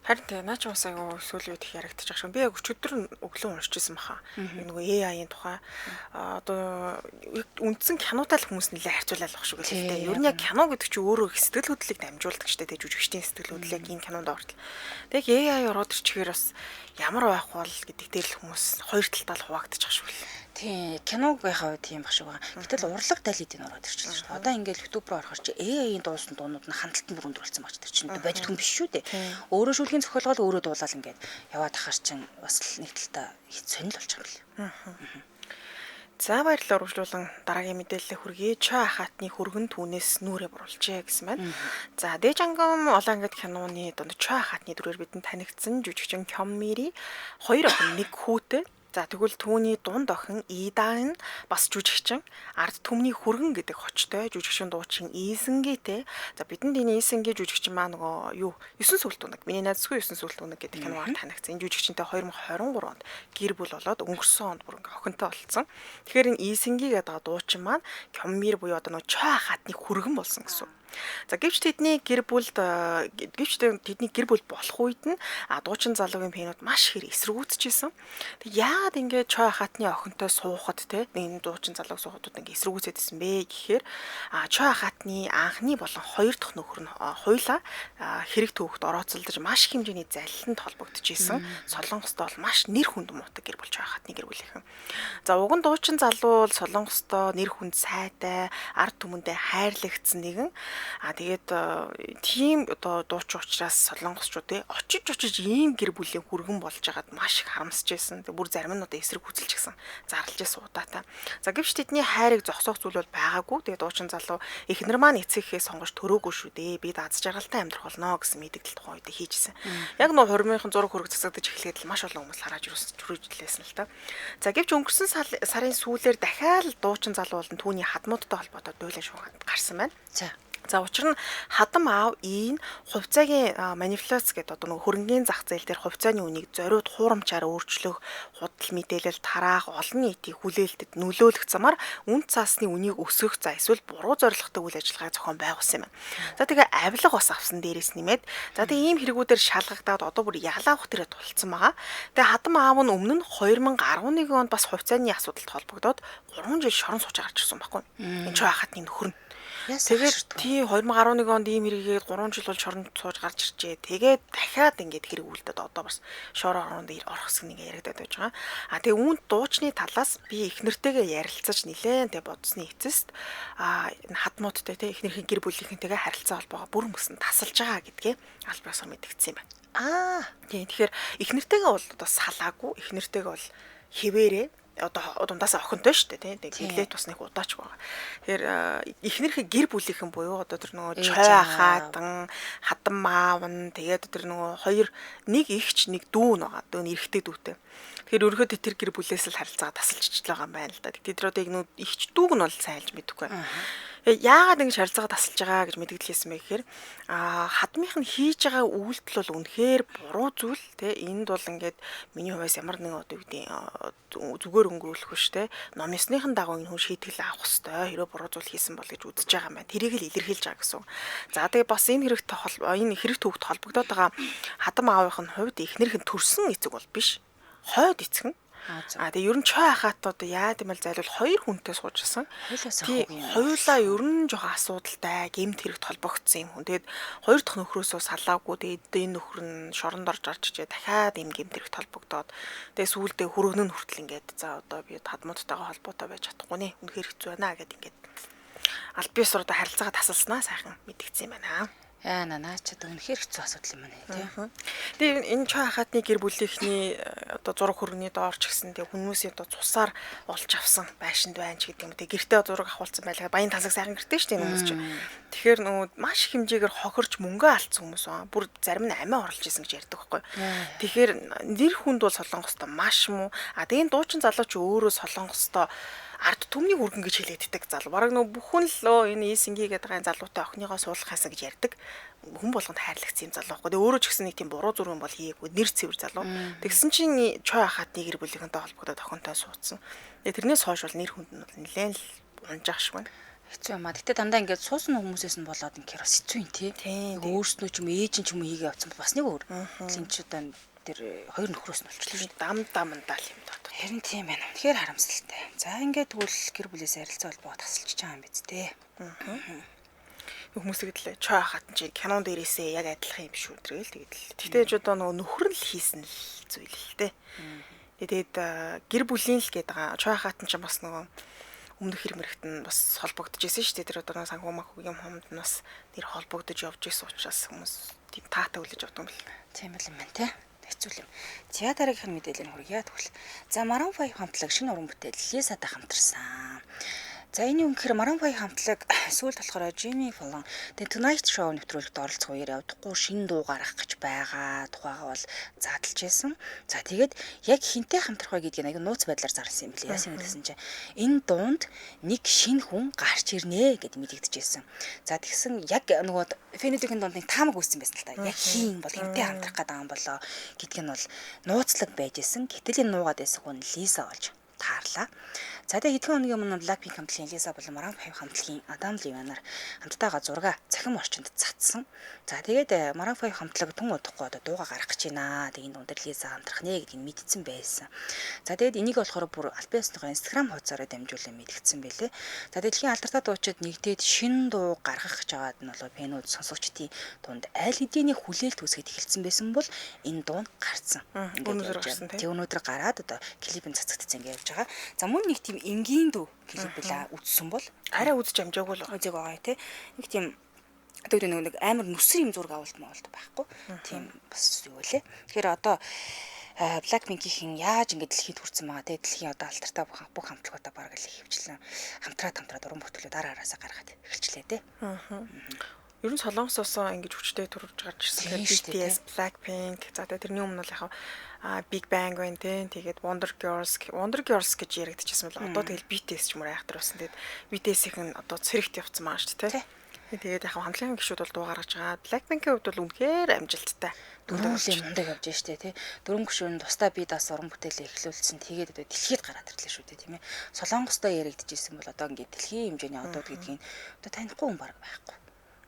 Харин тэ наач бас айгу сүүлийн үед их ярагдчих шиг. Би яг өчигдөр өглөө уншижсэн баха. Нөгөө AI-ийн тухай одоо үндсэн кинотай л хүмүүс нэлээ харьцуулаад байх шүү гэлээ. Ер нь яг кино гэдэг чинь өөрөө их сэтгэл хөдлөлийг дамжуулдаг штэ тэ жүжигчдийн сэтгэл хөдлөлийг энэ кинонд ортол. Тэг AI ороод ирчихээр бас ямар байх бол гэдэг дээр л хүмүүс хоёр талдаа л хуваагдчих шүү л. Тийм, киногийнхаа тийм баг шиг байгаа. Гэтэл урлаг талид энэ ороод ирчихсэн шүү дээ. Одоо ингээд YouTube руу орохоор чи AI-ийн дуусан дуунууд нь хандлтанд бүр өндөрлсөн багч тэр чинь бодит хүн биш шүү дээ. Өөрөө шүлгийн зохиолгол өөрөө дуулаад ингээд яваад ахаар чин бас нэг талдаа сонирхол болж байгаа юм л. За баярлалаа үргэлжлүүлэн дараагийн мэдээлэлээ хүргэе. Чой хатны хүргэн түүнээс нүрээ буруулжээ гэсэн байна. За Дэжангам олон ангид киноны донд Чой хатны дүрээр бидэнд танигдсан жүжигчин Кём Мири 2 охин 1 хүүтэй. За тэгвэл түүний дунд охин Идаан бас жүжигчин ард түмний хүргэн гэдэг хочтой жүжигчин дуучин Ийсэнгитэй. За бидэнд энэ Ийсэнгийн жүжигчин маа нөгөө юу 9 сүлт үнэг. Миний найзгүй 9 сүлт үнэг гэдэг киногаар танигдсан. Энэ жүжигчинтэй 2023 онд гэр бүл болоод өнгөрсөн онд бүр ингээ охинтой болцсон. Тэгэхээр энэ Ийсэнги гэдэг дуучин маань Кёммир буюу одоо нөгөө Чой хатны хүргэн болсон гэсэн. За гэвч тэдний гэр бүл болох үед нь дуучин залуугийн пенууд маш их эсэргүүцчихсэн. Тэг яагаад ингээд Чой хатны охинтой суухад те энэ дуучин залууг суухад ингээд эсэргүүцэдсэн бэ гэхээр Чой хатны анхны болон хоёр дахь нөхөр нь хоёулаа хэрэг төвөгт орооцолдож маш их хэмжээний залиланд холбогдчихсэн. Солонгостой бол маш нэр хүнд муутай гэр бүл Чой хатны гэр бүлийнхэн. За уг нь дуучин залуу бол Солонгостой нэр хүнд сайтай ард түмэндээ хайрлагдсан нэгэн. Тэгээд тийм одоо дуучин учраас солонгосчууд очиж ийм гэр бүлийн хүргэн болж байгаад маш их харамсаж байсан. Тэг бүр зарим нь одоо эсрэг хүзэлж гисэн. Зарлж байсан удаатай. За гэвч тэдний хайрыг зогсоох зүйл бол байгаагүй. Тэгээд дуучин залуу эхнэр маань эцэгхээ сонгож төрөөгүй шүү дээ. Би аз жаргалтай амьдрах болно гэсэн мэдээлэл тухайн үед хийжсэн. Яг нөө хормынхон зураг хүрэг засагдаж эхлээд л маш олон хүмүүс хараад жүрүүлсэн л та. За гэвч өнгөрсөн сарын сүүлээр дахиад дуучин залуу болон түүний хадмуудтай холбоотой дуйлан шугамд гарсан байна. За учир нь хадам аав ийн хувьцаагийн манипуляц гэдэг одоо нэг хөрөнгөний зах зээл дээр хувьцааны үнийг зориуд хуурамчаар өөрчлөх, худал мэдээлэл тараах, олон нийтийн хүлээлтэд нөлөөлөх замаар үн цаасны үнийг өсгөх за эсвэл буруу зорилготой үйл ажиллагааг зохион байгуулсан юм. За тэгээ авилга бас авсан дээрээс нэмээд за тэгээ ийм хэрэгүүдээр шалгагдаад одоо бүр ялаах тэрэ тулцсан байгаа. Тэгээ хадам аав нь өмнө нь 2011 онд бас хувьцааны асуудалд холбогдоод 3 жил шорон сууж гарч ирсэн байхгүй. Энэ Чой хатны нөхөр нь. Тэгээд тийм 2011 онд ийм хэрэггээд 3 жил бол шоронд сууж гарч иржээ. Тэгээд дахиад ингээд хэрэг үлдээд одоо бас шороо оронд орох гэсэн нэг яригадаад байж байгаа. Тэгээ үүнд дуучны талаас би их нэртэйгээ ярилцаж нилээн тэ бодсны эцэст энэ хадмуудтай тэ их нэрхийн гэр бүлийнхэнтэйгээ харилцаа холбоогоо бүр мөсөн тасалж байгаа гэдгээ аль биесээр мэдгдсэн юм байна. Тийм тэгэхээр их нэртэйгээ бол одоо салаагүй, их нэртэйгээ бол хിവэрээ одоо дундаас охинтой шүү дээ тийм гэлээд бас нэг удаач байгаа. Тэгэхээр эхнэрхээ гэр бүлийнхэн буюу одоо тэр нөгөө Чой хатан хадам аав нь тэгээд тэр нөгөө хоёр нэг ихч нэг дүү байгаа. Дөө нь эрэгтэй дүүтэй. Тэгэхээр өөрөөхөө тэр гэр бүлээс л харилцаа тасалжчихж байгаа юм байна л да. Тэр одоо яг нөгөө ихч дүүг нь бол сайлж мэдэхгүй. Яагаад ингэж харилцаагаа тасалж байгаа гэж мэдгдэл хийсэн бэ гэхээр хадмынх нь хийж байгаа үйлдэл бол үнэхээр буруу зүйл те энд бол ингээд миний хувьас ямар нэг одоо юу гэдэг зүгээр өнгөрүүлэх биш те ном ёсныхан дагуу энэ хүн шийтгэл авах хэвээр хэрэв буруу зүйл хийсэн бол гэж үзэж байгаа юм байна. Тэрийг л илэрхийлж байгаа гэсэн. За тэгээ бас энэ хэрэг төвөгт холбогдоод байгаа хадам аавынх нь хувьд эхнэрх нь төрсөн эцэг бол биш. Хойд эцэг нь Тэгээ ер нь чой хахад одоо яа гэмэл зайлвал 2 хүнтэй суужсэн. Хойлоосаа Хоёулаа ер нь жоохон асуудалтай, гэмт хэрэгт холбогдсон юм хүн. Тэгээд хоёр дахь нөхрөөсөө салаагүй. Тэгээд энэ нөхөр нь шоронд орж чижээ дахиад энэ гэмт хэрэгт холбогдоод тэгээд сүүлдээ хүргэн нь хүртэл ингээд за одоо би тадмуудтайгаа холбоотой байж чадахгүй нэ. Үнэхээр хэцүү байна гэд ингээд аль биесруудаа харилцаагаа тасалснаа сайхан мэдгдсэн юм байна. Наачад үнэхээр хэцүү асуудал юм байна тий. Тэгээ энэ чой хахатны гэр бүлийнхний одоо зураг хөргөний доорч гисэн тэгээ хүмүүсийн одоо цусаар олж авсан байшинд байна ч гэдэг юм. Тэгээ гэртээ зураг авахулсан байлгаа баян тансаг сайхан гэртээ шүү дээ хүмүүс чинь. Тэгэхээр нөгөө маш их хэмжээгээр хохирч мөнгө алдсан хүмүүс аа. Бүр зарим нь амиа орлож исэн гэж ярьдаг байхгүй. Тэгэхээр нэр хүнд бол Солонгостой маш муу. Тэгээ энэ дуучин залууч өөрөө Солонгостой ард түмний хүргэн гэж хэлээддэг залуу. Бараг нөгөө бүхэн л энэ ИСНГ гэдэг гайн залуутай охиныгоо суулгах хасаа гэж ярьдаг. Хүн болгонд хайрлагцсан юм залуу байхгүй. Тэгээ өөрөө ч гэсэн нэг тийм буруу зүрхэн бол хийгээгүй нэр цэвэр залуу. Тэгсэн чинь чой хахатны гэр бүлийнхэнтэй холбогдоод охинтой суудсан. Тэгээ тэрнээс хойш бол нэр хүнд нь бол нэлээд л унжаах шиг байна. Хэцүү юм аа. Гэтэ дандаа ингээд суусан хүмүүсээс нь болоод ингээд бас хэцүү юм тий. Өөрснөө ч юм ээж нь ч юм хийгээ авсан бас нэг өөр. Тинч одоо тэр хоёр нөхрөөс нь болчихлоо шүү. Дамдаа л юм даа. Харин тийм байна. Тэгэхээр харамсалтай. За ингээд тэгвэл гэр бүлээс ярилцаа холбоо тасалж байгаа юм биз дээ. Хүмүүс игэлээ чой хатан чи кинон дээрээсээ яг адилхан юм шүү тэргээл тэгэл. Тэгтээ ч одоо нөгөө нөхөр л хийсэн л зүйл л дээ. Тэгээд гэр бүлийн л гээд байгаа. Чой хатан ч бас нөгөө өмнөх хэрмэрэгт нь бас холбогдож исэн шүү дээ. Тэр одоо санхүү махугийн хомд нь бас тэр холбогдож явж исэн учраас хүмүүс тийм таатай үлээж авдаг юм бэл. Тийм л юм байна те. Хэцүү юм. За дараагийн мэдээлэл нь хүргье тэгвэл. За Maroon 5 хамтлаг шинэ уран бүтээл Lisa-тай хамтарсан. За энэ үнэхээр Maroon 5 хамтлаг сүүлд болохоор Jimmy Fallon The Tonight Show нэвтрүүлэгт оролцох үеэр явдаггүй шинэ дуу гаргах гэж байгаа. Тухайгаа бол задлж байсан. За тэгээд яг хинтээ хамтрах вэ гэдгийг аяг нууц байдлаар зарласан юм билээ. Яасан гэсэн чинь энэ дуунд нэг шинэ хүн гарч ирнэ гэд мэдэгдэжсэн. За тэгсэн яг нөгөө Fenedict-ийн дунд нэг таамаг үүссэн байсан л та. Яг хин бол хинтээ хамтрах гэдэг юм болоо гэдг нь бол нууцлаг байж исэн. Гэтэл энэ нуугаад байсан хүн Lisa болж таарлаа. За тэгээ хэдхэн хоногийн өмнө Blackpink хамтлагийн Lisa болон Maroon 5 хамтлагийн Adam Levine-аар хамтдаагаа зураг цахим орчинд цацсан. За тэгээд Maroon 5 хамтлаг тун удахгүй одоо дууга гарах гэж байна. Тэгээд энэ дундэр Lisa хамтрах нэ гэдгийг мэдсэн байсан. За тэгээд энийг болохоор бүр Albion-ийн Instagram хуудасаараа дамжуулан мэдгдсэн байлээ. За тэгээд дэлхийн алдартай дуучид нэгдээд шинэ дуу гаргах гэж байгаад нь бол фэнүүд сонсогчдын дунд аль хэдийн хүлээлт үүсгэж эхэлсэн байсан бол энэ дуу гарсан. Ингээд өнөөдөр гараад одоо клипэн цацагдсан гэж явж байгаа. За мөн нэг тийм энгийн дүү клип била үзсэн бол арай үзэж амжаагүй л үзег байгаа тий. Нэг тийм одоо нэг амар нүсэр юм зураг авалт байхгүй. Тийм бас юу вэ? Тэгэхээр одоо Blackpink-ийн яаж ингэж дэлхийд хүрсэн байгаа тий. Дэлхийн одоо алдартай бүх хамтлагуудаа бараг л хөвчлэн хамтраад уран бүтээлүүд араасаа гаргаад эхэлчлээ тий. Ер нь Солонгосоос ингэж хүчтэй төрж гарч ирсэн. BTS, Blackpink, за тэрний өмнө бол яг Big Bang байна тий. Тэгээд Wonder Girls гэж яригдчихсан бол одоо тэгэл BTS ч мөр айхтар болсон. Тэгээд BTS-ийн одоо цэрэгт явцсан маа шүү дээ тий. Тэгээд яг хамтлагийн гишүүд бол дуу гаргаж байгаа. Blackpink-ийн хувьд бол үнэхээр амжилттай. Дөрвөн мундаг явж штэ тий. Дөрвөн гишүүн тусдаа би даас уран бүтээлээ эхлүүлсэн. Тэгээд одоо дэлхийд гараад ирлээ шүү дээ тийм ээ. Солонгостой яригдчихсэн бол одоо ингээд дэлхийн хэмжээний одууд гэдгийг одоо танихгүй хүн баг байхгүй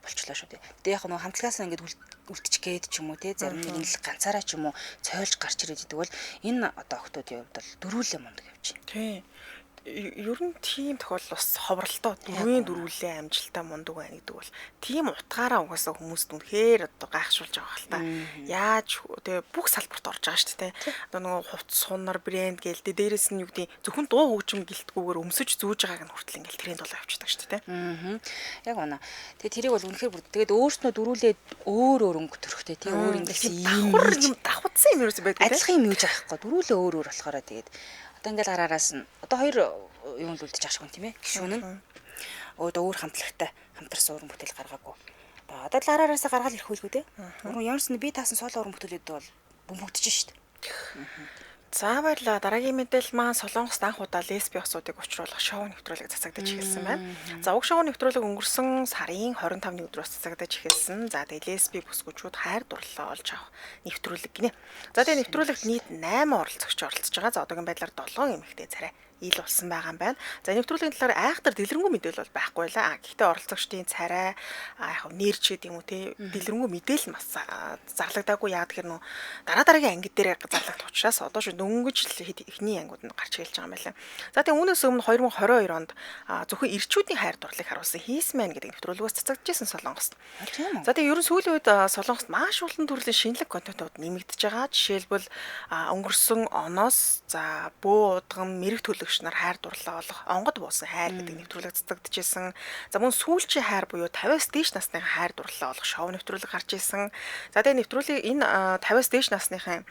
болчлоо шүү дээ. Тэгээ яг нэг хамтлагаас ингээд үлдчихгээд ч юм уу те зарим нэг л ганцаараа ч юм уу цойлж гарч ирээд идэг бол энэ одоо охтуудын хувьд бол дөрвөлээ мундаг явж байна. Тий. Ер нь тийм тохиолдол бас ховролтой дөрвөлээ амжилттай мундаг байна гэдэг бол тийм утгаараа угаасаа хүмүүст үнэхээр одоо гайхшруулж байгаа хэл та. Яаж тэгээ бүх салбарт орж байгаа шүү дээ. Одоо нөгөө хувц сунар брэнд гээл дээрээс нь юу гэдэг зөвхөн дуу хөгжим гэлтгүүгээр өмсөж зүүж байгааг нь хүртэл ингээл тренд болоо явчихдаг шүү дээ. Яг байна. Тэгээ тэрийг бол үнэхээр бүр тэгээд өөрснөө дөрвөлээ өөр өнгө төрхтэй тий өөр ингээл давхацсан юм ерөөсөй байдаг. Адилхан юм юуж байхгүй дөрвөлээ өөр болохоор тэгээд одоо ингээл гараараас нь одоо хоёр юм л үлдчих ашгүй тийм ээ. Гишүүн нь одоо өөр хамтлагтай хамтарсан уран бүтээл гаргаагүй. Одоо л араараасаа гаргаад ирэх үлгүй дээ. Уран Йонсны би таасан соло уран бүтээлүүд бол бөмбөгдөж шít. За баярлалаа. Дараагийн мэдээлэл маань Солонгост анх удаа лесби осуудыг учруулах шоу нэвтрүүлэг цацагдаж эхэлсэн байна. За уг шоу нэвтрүүлэг өнгөрсөн сарын 25-ны өдрөөс цацагдаж эхэлсэн. За тэгээ лесби бүсгүүчүүд хайр дурлалаа олж авах нэвтрүүлэг гинэ. За тэгээ нэвтрүүлэгт нийт 8 оролцогч оролцож байгаа. За одоогийн байдлаар 7 эмэгтэй царай ил болсон байгаа юм байна. За нэвтрүүлгийн талаар айхтар дэлгэрэнгүй мэдээлэл бол байхгүй байлаа. Гэхдээ оролцогчдын царай яг нэрч гэдэг юм уу те дэлгэрэнгүй мэдээлэл бас зарлагдаагүй. Яг тэгэхээр нөө дараагийн ангид дээр зарлагдах учраас одоо шүү дөнгөж эхний ангууд нь гарч ирж байгаа юм байна. За тэгээ үүнээс өмнө 2022 онд зөвхөн ирчүүдийн хайр дурлалыг харуулсан Хийсмэн гэдэг нэвтрүүлгээс цацагдчихсэн Солонгост. За тэгээ ерөн сүүлийн үед Солонгост маш олон төрлийн шинэлэг контентууд нэмэгдэж байгаа. Жишээлбэл өнгөрсөн оноос за бөө удган мэрэг төлөгч нар хайр дурлалаа олох онгод буусан хайр гэдэг нэвтрүүлэг цацагдчихсэн. За мөн сүүлчийн хайр буюу 50-аас дээш насны хайр дурлалаа олох шоу нэвтрүүлэг гарч ирсэн. За тэгээ нэвтрүүлгийг энэ 50-аас дээш насныхан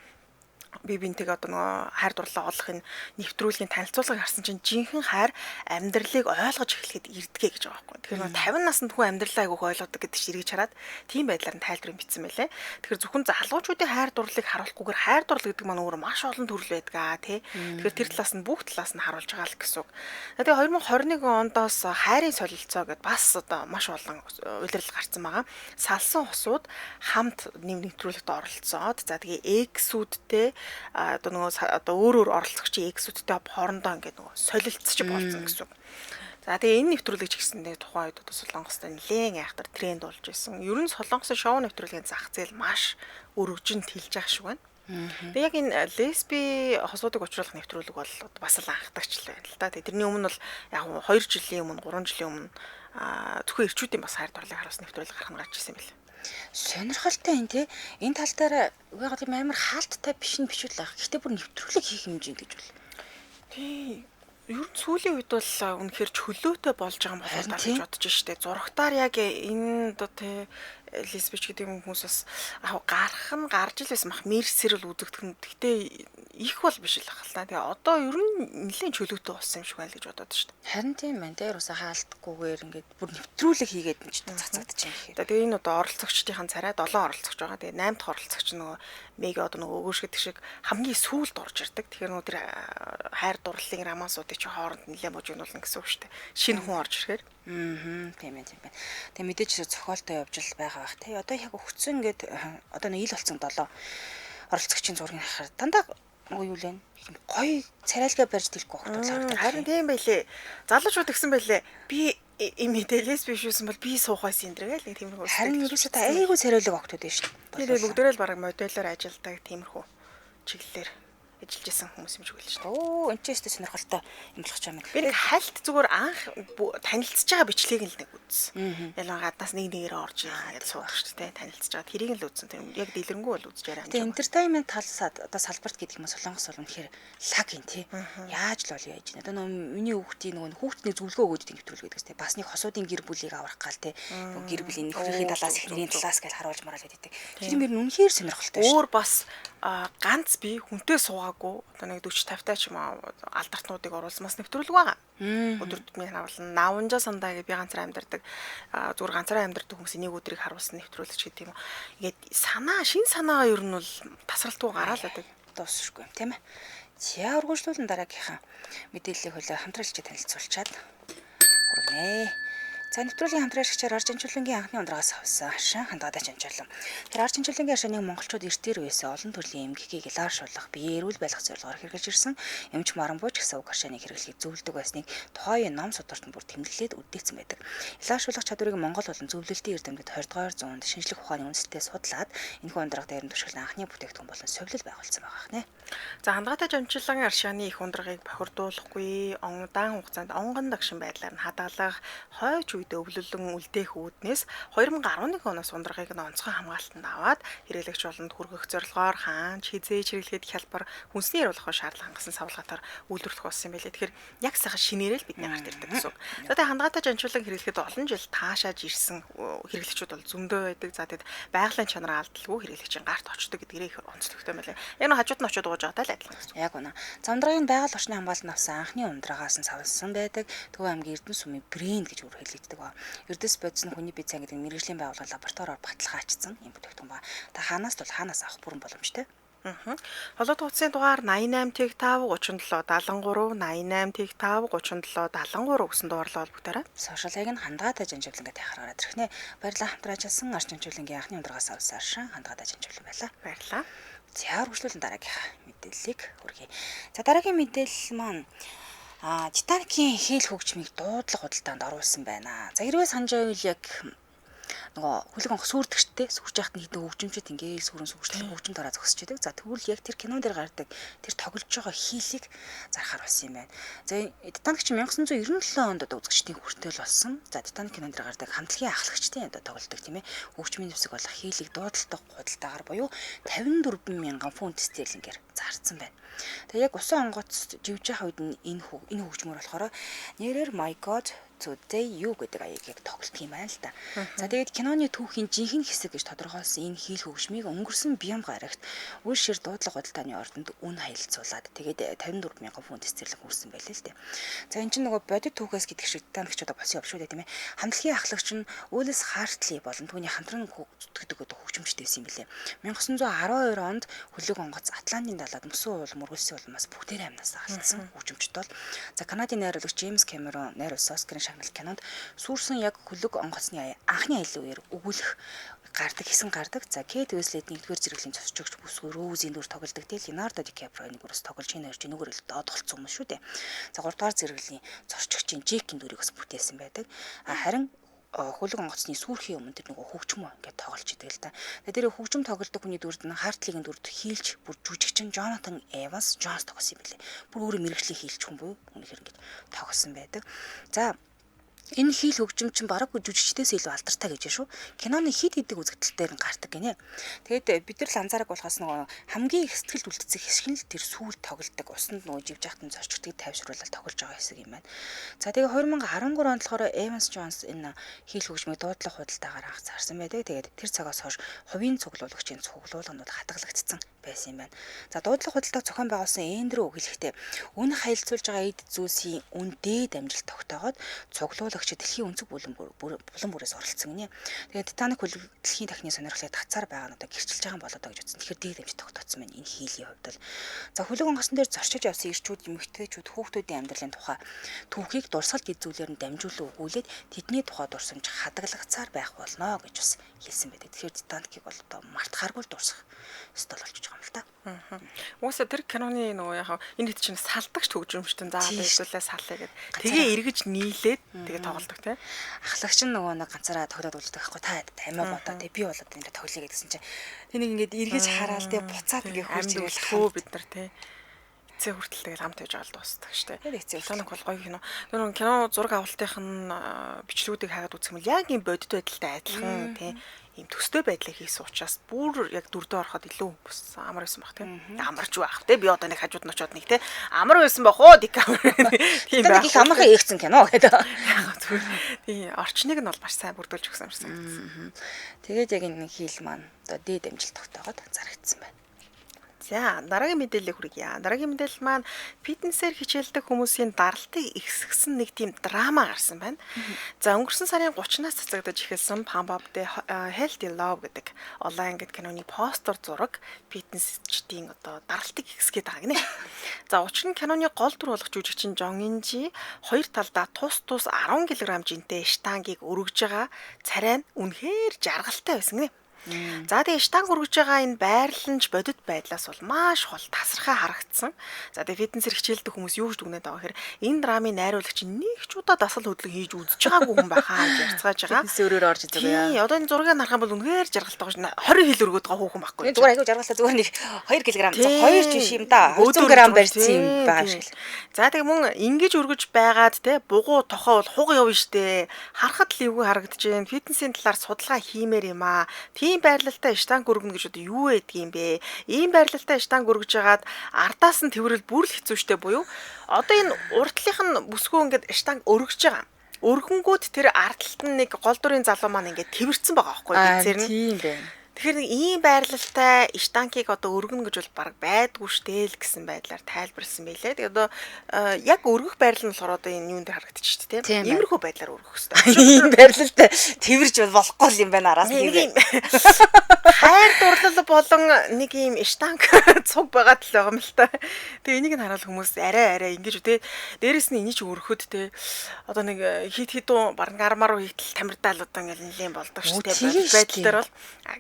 би бинтэг одоо нөгөө хайр дурлалаа олохын нэвтрүүлгийн танилцуулгыг харсан чинь жинхэнэ хайр амьдралыг ойлгож эхлэхэд ирдгээ гэж байгаа байхгүй. Тэгэхээр нөгөө 50 наснд хүн амьдралаа айгүйх ойлгодог гэдэг чинь эргэж хараад тийм байдлаар нь тайлбарыг бичсэн байлээ. Тэгэхээр зөвхөн залуучуудын хайр дурлалыг харуулахгүйгээр хайр дурлал гэдэг маань өөр маш олон төрөл байдгаа тий. Тэгэхээр тэр талаас нь бүх талаас нь харуулж байгаа л гэсэн үг. Тэгээ 2021 ондоос хайрын солилцоо гэдээ бас одоо маш олон улирал гарсан байгаа. Салсан хосууд хамт нэвтрүүлэгт оролцоод за тэгээ эксүүдтэй одоо нөгөө одоо өөр оролцогчийн эксүүдтэй хоорондоо ингээд нөгөө солилцож болсон гэсэн үг. За тэгээ энэ нэвтрүүлэг ч гэсэндээ тухайн үед одоо Солонгост нэлээд айхтар тренд болж байсан. Ер нь Солонгосын шоу нэвтрүүлгийн зах зээл маш өргөжөнд хилж байгаа шиг байна. Тэгээ яг энэ лесби хосуудыг учруулах нэвтрүүлэг бол бас л анхдагч л байна л да. Тэрний өмнө бол яг 2 жилийн өмнө 3 жилийн өмнө зөвхөн ирчүүдийн бас хайр дурлалыг харуулсан нэвтрүүлэг гарах нь гарч ирсэн байл. Сонирхолтой энэ тий. Энэ тал дээр яг тийм амар хаалттай биш нь бичвэл байгаа. Гэхдээ бүр нэвтрүүлэг хийх хэмжээнд гэж бол. Тий. Ер нь сүүлийн үед бол үнэхээр чөлөөтэй болж байгаа юм болоо та гэж бодож штэ. Зурагтаар яг энэ одоо тий лесбич гэдэг юм хүмүүс бас гарах нь гарч ил байсан мах мерсэрэл үзэгдэх нь гэхдээ их бол биш л ахал та. Тэгээ одоо ер нь нэлээд чөлөөтэй болсон юм шиг байна л гэж бодоод штэ. Харин тийм байна. Тэр усаа хаалтгүйгээр ингээд бүр нэвтрүүлэг хийгээд нь ч цацагдаж байна гэхээр. Тэгээ энэ одоо оролцогчдын царай 7 оролцогч байгаа. Тэгээ 8 дахь оролцогч нөгөө мега одоо нөгөө өгөөшгөд шиг хамгийн сүүлд орж ирдэг. Тэгэхээр нөгөө тэр хайр дурлалын рамасуудын чи хооронд нэлээд бужигнуулна гэсэн үг штэ. Шинэ хүн орж ирэхээр. Тийм ээ. Тэгээ мэдээж зохиолтой явж л байгаа бах тий. Одоо яг өгцөн ингээд одоо нэг ил болсон 7 оролцогчийн зургийг харахаар дандаа юу лээ гоё царайлгаа барьж дэлэхгүй хөлтөөр харагдав. Харин тийм байлээ. Залуучууд гэсэн байлээ. Би мэдээлээс биш юусэн бол би суухаас энэ л тиймэрхүү. Харин ерөөсөө та айгүй царайлаг огтуд байж шин. Тэгээ бүгдээрээ л баг модельээр ажилладаг тиймэрхүү чиглэлээр ажиллаж исэн хүмүүс юм шиг байл шүү дээ. Оо, энэ ч өстэй сонирхолтой юм болох ч юм. Би нэг хальт зүгээр анх танилцж байгаа бичлэгийг л нэг үзсэн. Ялангуяа гаднаас нэг нэгээрээ орж ирээд суух шүү дээ. Танилцж байгаа. Тэрийг л үзсэн. Тэр яг дэлгэрэнгүй бол үзэж яриа. Тэгээ entertainment талсаад одоо салбарт гэдэг юм Солонгос бол үнэхээр лаг юм тий. Яаж л бол яаж юм. Одоо миний хүүхдийн хүүхдний зөвлөгөө өгөөд нэвтрүүл гэдэг тест. Бас нэг хосуудын гэр бүлийг аврах гал тий. Гэр бүлийн нөхрийн талаас эхнэрийн талаас гэж харуулж мараад байдаг. Тэр мөр үнэхээр сонирхолтой шүү. Өөр бас ганц би хүнтэй суугаагүй одоо нэг 40 50 таа ч юм алдартнуудыг оруулсан бас нэвтрүүлэг байгаа. Өдөр тутмын харуулна. Наванжа сандаа гэж би ганцаараа амьдардаг зүгээр ганцаараа амьдардаг хүмүүсийн нэг өдрийг харуулсан нэвтрүүлэг гэдэг юм. Ингээд шин санаагаа ер нь бол тасралтгүй гараал байдаг. Дуусахгүй юм тийм ээ. За ургуулжлуулан дараагийнхаа мэдээллийг хөлөө хамтралж танилцуулчаад хүргэнэ. За нэвтрүүлгийн хамтраагчаар Арж Амжилангийн анхны ундрагаас авсан хашин хандгатай чанчаалан. Тэр Арж Амжилангийн хашааны монголчууд эртээр байсан олон төрлийн эмгэгийг илааршуулах, бие эрүүл байх зорилгоор хэрэгжилж ирсэн эмч маранбууч гэсэн уг хашааныг хэрэглэхийг зөвлөдөг байсныг тухайн ном судалт нь бүр тэмдэглээд үлдээгдсэн байдаг. Илааршуулах чадварыг Монгол болон зөвлөлтийн эрдэмтэд 20-р зуунд шинжлэх ухааны үндэстэй судлаад энэхүү ундрага дээр нь туршилсан анхны бүтээгдэхүүн болон совилол байгуулсан байгаа нэ. За хандгатай жамчлагын аршааны их ундрагыг бохирдуулахгүй удаан хугацаанд онгон дагшин байдлаар нь хадгалах хойч үедээ өвлөлөн үлдээх үүднээс 2011 оноос ундрагыг нь онцгой хамгаалтанд аваад хэрэглэгч болонд хүргэх зорилгоор хаанч хизээж хэрэглэхэд хялбар хүнсний яруулах шаардлага хангасан савлгатаар үйлдвэрлэх болсон юм байлээ. Тэгэхээр яг сайхан шинээрэл бидний гарт ирдэг гэсэн үг. За тэгээ хандгатай жамчлаг хэрэглэхэд олон жил таашааж ирсэн хэрэглэгчүүд бол зөндөө байдаг. За тэгээд байгалийн чанараа алдалгүй хэрэглэгчийн гарт очдог гэдгээрээ их онцлогтой байлээ. Яг нь хажууд нь очиод ууж байгаатай л адилхан гэсэн үг. Яг үнэ. Замдрагийн байгаль орчны хамгаалалт авсан анхны ундрагаас нь савлсан байдаг. Төв аймгийн Эрдэнэ сумын брэнд гэж өөр хэлэгддэг ба. Эрдэс бодис нь хүний бие цан гэдэг мэрэгжлийн байгууллага лабораториор баталгаажсан юм бүтээгдэхүүн ба. Та хаанаас бол хаанаас авах бүрэн боломжтой. Холоод утсын дугаар 88 5 37 73 88 5 37 73 гэсэн дуурлал холбогдорой. Сошиалыг нь хандгаатай жанжуулан гэдэг хараараад ирхнэ. Баярлалаа хамтран ажилласан Арч Амжилангийн анхны ундрагаас авсан аршин хандгаатай жанжуулан байлаа. Баярлалаа. За үргэлжлүүлэн дараагийнхаа мэдээллийг хүргэе. За дараагийн мэдээлэл маань Титаникийн хэл хөгжмийг дуудлага худалдаанд оруулсан байна. За хэрвээ санаж байвал яг нөгөө хөлөг онгоц сүрдэгчтэй сүрж яхад нэг хөгжимчд ингээл сүрэн сүрчлэн хөгжим дараа зогсож байдаг. За тэгвэл яг тэр кинон дээр гардаг тэр тоглож байгаа хийлийг зарахаар болсон юм байна. За Титаник чинь 1997 онд одоо үзэгчдийн хүртэл болсон. За Титаник кинон дээр гардаг хамтлагийн ахлагчдын одоо тоглолдог тийм ээ. Хөгжмийн зэвсэг болох хийлийг дуудалтаа худалдаагаар буюу 54 мянган фунт стерлингээр зарцсан байна. Тэгээ яг усан онгоц живж явах үед нь энэ хөгжмөр болохоор нэрээр My God Today You гэдэг аягийг тоглолт юм байна л да. За тэгээд киноны түүхийн жинхэнэ хэсэг гэж тодорхойлсон энэ хийл хөгжмийг өнгөрсөн бям гарагт үл шир дуудлага худалдааны ордонд үн хаялцуулаад тэгээд 54 мянган фунт стерлинг хүрсэн байлээ л дээ. За энэ чинь нөгөө бодит түүхээс гэдэг шиг Титаникч одоо болсон юм шүү дээ тийм ээ. Хамтлагийн ахлагч нь Уиллис Хартли болон түүний хамтран зүтгэдэг хөгжимчтэй байсан юм билээ. 1912 онд хөлөг онгоц Атлантын далайд мөсөн уул мөргөлсөн улмаас бүгдээрээ амнаас алдсан хөгжимчд бол за Канадын найруулагч Джеймс Кэмерон найруулсан Оскарын шагнал кинонд сүрсэн яг хөлөг онгоцны анхны аялал үеэр өгүүлэх хэсэг гардаг. За Кейт Уинслетийн 1-р зэрэглэлийн зочигч бүсгүй Роузийн дүр тоглодог. Тэгэл Леонардо Ди Каприоны бүрээс тоглож энэ хоёр нүгээр л доотлцсон юм шүү дээ. За 3-р зэрэглэлийн зочигчийн Джекийн дүрийг бас бүтээсэн байдаг. Харин хөлөг онгоцны сүрхийн өмнө тэр нөгөө хөгжмөө ингээд тоглож идэг л да. Тэр хөгжим тоглодог хүний дүрд нь Хартлигийн дүрд хийлж бүр жүжигчин Джонатан Эванс Джонс тоглосон юм билээ. Бүр өөрөө мэрэгжлийн хийлч хүн буюу үнэхээр ингээд тоглосон байдаг. За энэ хийл хөгжим чинь бараг жүжигчдээс илүү алдартай гэж шүү. Киноны хид хидэг үзэгдэлтээр нь гардаг гинэ. Тэгээд бид нар л анзаараг болохоос нөгөө хамгийн их сэтгэлд үлдсэн хэсэг нь л тэр сүүл тоглодог. Усанд нөгөө живж яхад нь зорчигдгийг тайвшруулаад тоглож байгаа хэсэг юм байна. За тэгээд 2013 онд болохоор Эванс Джонс энэ хийл хөгжмийг дуудлага худалдаагаар анхаарсан байдаг. Тэгээд тэр цагаас хойш хувийн цуглуулагчийн цуглуулганууд хадгалагдсан байсан юм байна. За дуудлага худалдааг зохион байгуулсан Эндрю хэлэхдээ үн хаялцуулж байгаа эд зүйлсийн үн дээд амжилт тогтоогоод цуглуулагч дэлхийн өнцөг булан бүрээс оролцсон гинэ. Тэгээд Титаник хөлөг дэлхийн дахны сонирхлыг татсаар байгаа нь одоо гэрчилж байгаа юм болоо доо гэж үзсэн. Тэгэхээр дээд амжилт тогтоцсон байна энэ хийлийн хувьд бол. За хөлөг онгоцон дээр зорчиж явсан ирчүүд, эмэгтэйчүүд, хүүхдүүдийн амьдралын тухай түүхийг дурсгалт эзүүлээр нь дамжуулан өгүүлээд тэдний тухай дурсамж хадгалагдсаар байх болно гэж бас хэлсэн байдаг. Тэгэхээр Титаникийг бол одоо мартахааргүй дурсах стол болж байгаа юм л та. Уусаа тэр киноны нөгөө яг энэ хэд чинь салдагч хөгжимчтэн заа байжуулаа салъя гэд. Тэгээ эргэж нийлээд тэгээ тоглодог тий. Ахлагч нь нөгөө нэг ганцаараа тоглоод үлддэг байхгүй та амиа бодоо тий би болоод энэ тоглоё гэдгсэн чинь тэнийг ингээд эргэж хараал тий буцаад ингээ хурж ирэл бид нар тий эцээ хүртэл тэгэл хамт байж байгаа л дуусдаг штэ. Тэр эцээ Титаник бол гоё кино. Тэр кино зураг авалтын бичлэгүүдийг хаагаад үзэх юм бол яг юм бодит байдалтай адилхан тий ийм төстэй байдлыг хийсэн учраас бүр яг дүрдээ ороход илүү бас амар байсан баг тийм. Амарч байх тийм. Би одоо нэг хажууд нь очиод нэг тийм амар байсан бах уу Дикаприо. Тийм байх. Их амархан ээгцэн кино гэдэг. Тийм орчныг нь бол маш сайн бүрдүүлж өгсөн юм шиг. Тэгээд яг энэ хийл маань одоо дээд амжилт тогтоогоод зарагдсан байна. За дараагийн мэдээлэл хүргье. Дараагийн мэдээлэл маань фитнесээр хичээлдэг хүмүүсийн даралтыг ихсгсэн нэг тийм драма гарсан байна. За өнгөрсөн сарын 30-наас цацагдаж эхэлсэн Pump the Healthy Love гэдэг онлайн гэд киноны постэр зураг фитнесчдийн одоо даралтыг ихсгээд байгаа гинэ. За учир нь киноны гол дүр болох жүжигчин Жон Инжи хоёр талдаа тус 10 кг жинтэй штангийг өргөж байгаа царай нь үнэхээр жаргалтай байсан гинэ. За тэгээ штанг өргөж байгаа энэ байрлалч бодит байдлаас бол маш хол тасархай харагдсан. За тэгээ фитнесээр хичээлдэг хүмүүс юу гэж дүгнээд байгаа гэхээр энэ драмын найруулагч нэг ч удаа дасгал хөдлөг хийж үзэж байгаагүй хүн байхаа гэж ярьцгааж байгаа. Фитнес өөрөөр орж идэг яа. Тий, одоо энэ зургийг харах юм бол үнэхээр жаргалтай байна. 20 хил өргөд байгаа хүүхэн байхгүй. Энэ зүгээр айгүй жаргалтай зүгээр нэг 2 кг 2 жиш юм да. 200 г барьсан юм байгаа шиг. За тэгээ мөн ингэж өргөж байгаад те бугуу тохоо бол хуг явна штэ. Харахад л эвгүй харагдчихээн. Фитнесийн талаар судалгаа хиймээр юм аа. Ийм байрлалтай штанг өргөнө гэж одоо юу байдаг юм бэ? Ийм байрлалтай штанг өргөж жагаад ардаас нь тэрвэл бүр л хэцүү штэ буюу. Одоо энэ урдлынх нь бүсгүй ингээд штанг өргөж байгаа. Өргөнгүүд тэр ардталт нь нэг гол дурын залуу маань ингээд тэрвэрсэн байгаа байхгүй бицээр нь. Тийм байна. Тэгэхээр нэг ийм байрлалтай штангийг одоо өргөнө гэж бол баг байдгүй штэ л гэсэн байдлаар тайлбарлсан байлээ. Тэгээ одоо яг өргөх байрлал нь болохоор одоо энэ юун дээр харагдчих тийм. Иймэрхүү байдлаар өргөх хэрэгтэй. Ийм байрлалтай тэрвэрж болохгүй юм байна араас нэг юм. Хайр дурлал болон нэг ийм штанг цуг байгаад л байгаа юм л та. Тэгээ энийг нь хараад хүмүүс арай ингэж үү те. Дээрэс нь энийг ч өргөхөд те. Одоо нэг хит хитүү баран армаар уу хийтэл тамирдаал одоо ингээл нэлийн болдог штэ байдал дээр бол.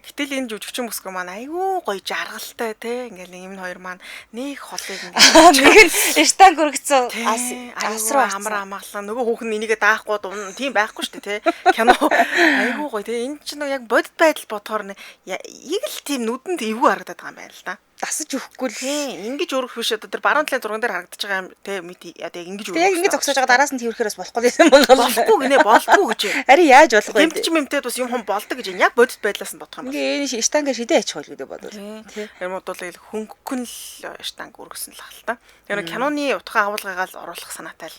Гэтэл Тэгэл энэ жүжигчин бүсгүй маань айгүй гоё жаргалтай те. Ингээл юм хоёр маань нэг холыг ингээд нэг нь штанг өргөцсөн ас руу амар амгалан нөгөө хүүхэн энийгээ даахгүй дуун тийм байхгүй шүү дээ те. Кино айгүй гоё те. Энэ чинь яг бодит байдал бодохоор яг л тийм нүдэнд эвгүй харагдаад байгаа юм байна л да. Дасаж өгөхгүй л Ингэж өргөх биш одоо тэр баруун талын зурган дээр харагдаж байгаа юм те мэд одоо ингэж өргөх. яг ингэж зогсоож байгаа дараас нь тэрхэрэс болохгүй юм байна. Болохгүй гинэ болдгүй гэж. Ари яаж болох вэ? Гэмтч мэмтэд бас юм хом болдог гэж яг бодит байдлаас нь бодох юм байна. Ингээ энэ штанга шидэ ачих хол гэдэг бодвол. Тэр модул хөнгөн л штанг өргөсөн л хал та. Тэр киноны утга агуулгаагаа л оруулах санаатай л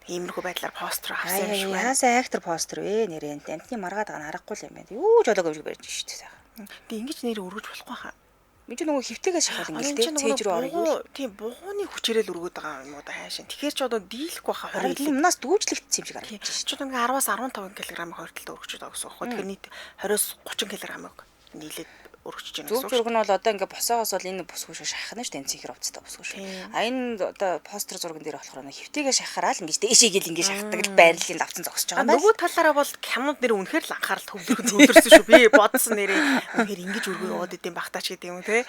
иймэрхүү байдлаар постэр авсан юм шиг байна. Яасаа актер постэр вэ нэрээ амтны маргаад байгаа нь харахгүй л юм байна. Юу ч болоогүй юм шиг барьж шүү дээ. Тэг ингэж нэр өргөж болохгүй хаа. Мич нөгөө хөвтэйгээ шахал ингээл цээж рүү орё. Тийм бугууны хүчээрэл өргөд байгаа юм уу да хайшин. Тэгэхээр ч одоо дийлэхгүй хаа 20 юмнаас дүүжлэгдсэн юм шиг харагдаж байна. Ч ингээ 10-аас 15 кг-ийн хойртолд өргөж байгаа гэсэн үг. Тэгэхээр нийт 20-с 30 кг-ыг нийлээд өргөж чинь гэсэн үг. Зүг зураг нь бол одоо ингээ босоогоос бол энэ бүсгүй шахах нь шүү дээ. Цэнхэр хувцастай бүсгүй шүү. А энэ одоо постэр зурган дээр болохоор хөвтэйгээ шахахаар л ингээ дээшээ гэл ингээ шахдаг л байрлалын давцан зогсож байгаа юм байна. Нөгөө талаараа бол кинонд нэр үнэхээр л анхаарал төвлөрсөн шүү. Би бодсон нэрээ үнэхээр ингэж өргөө яваад идэм багтаач гэдэг юм те.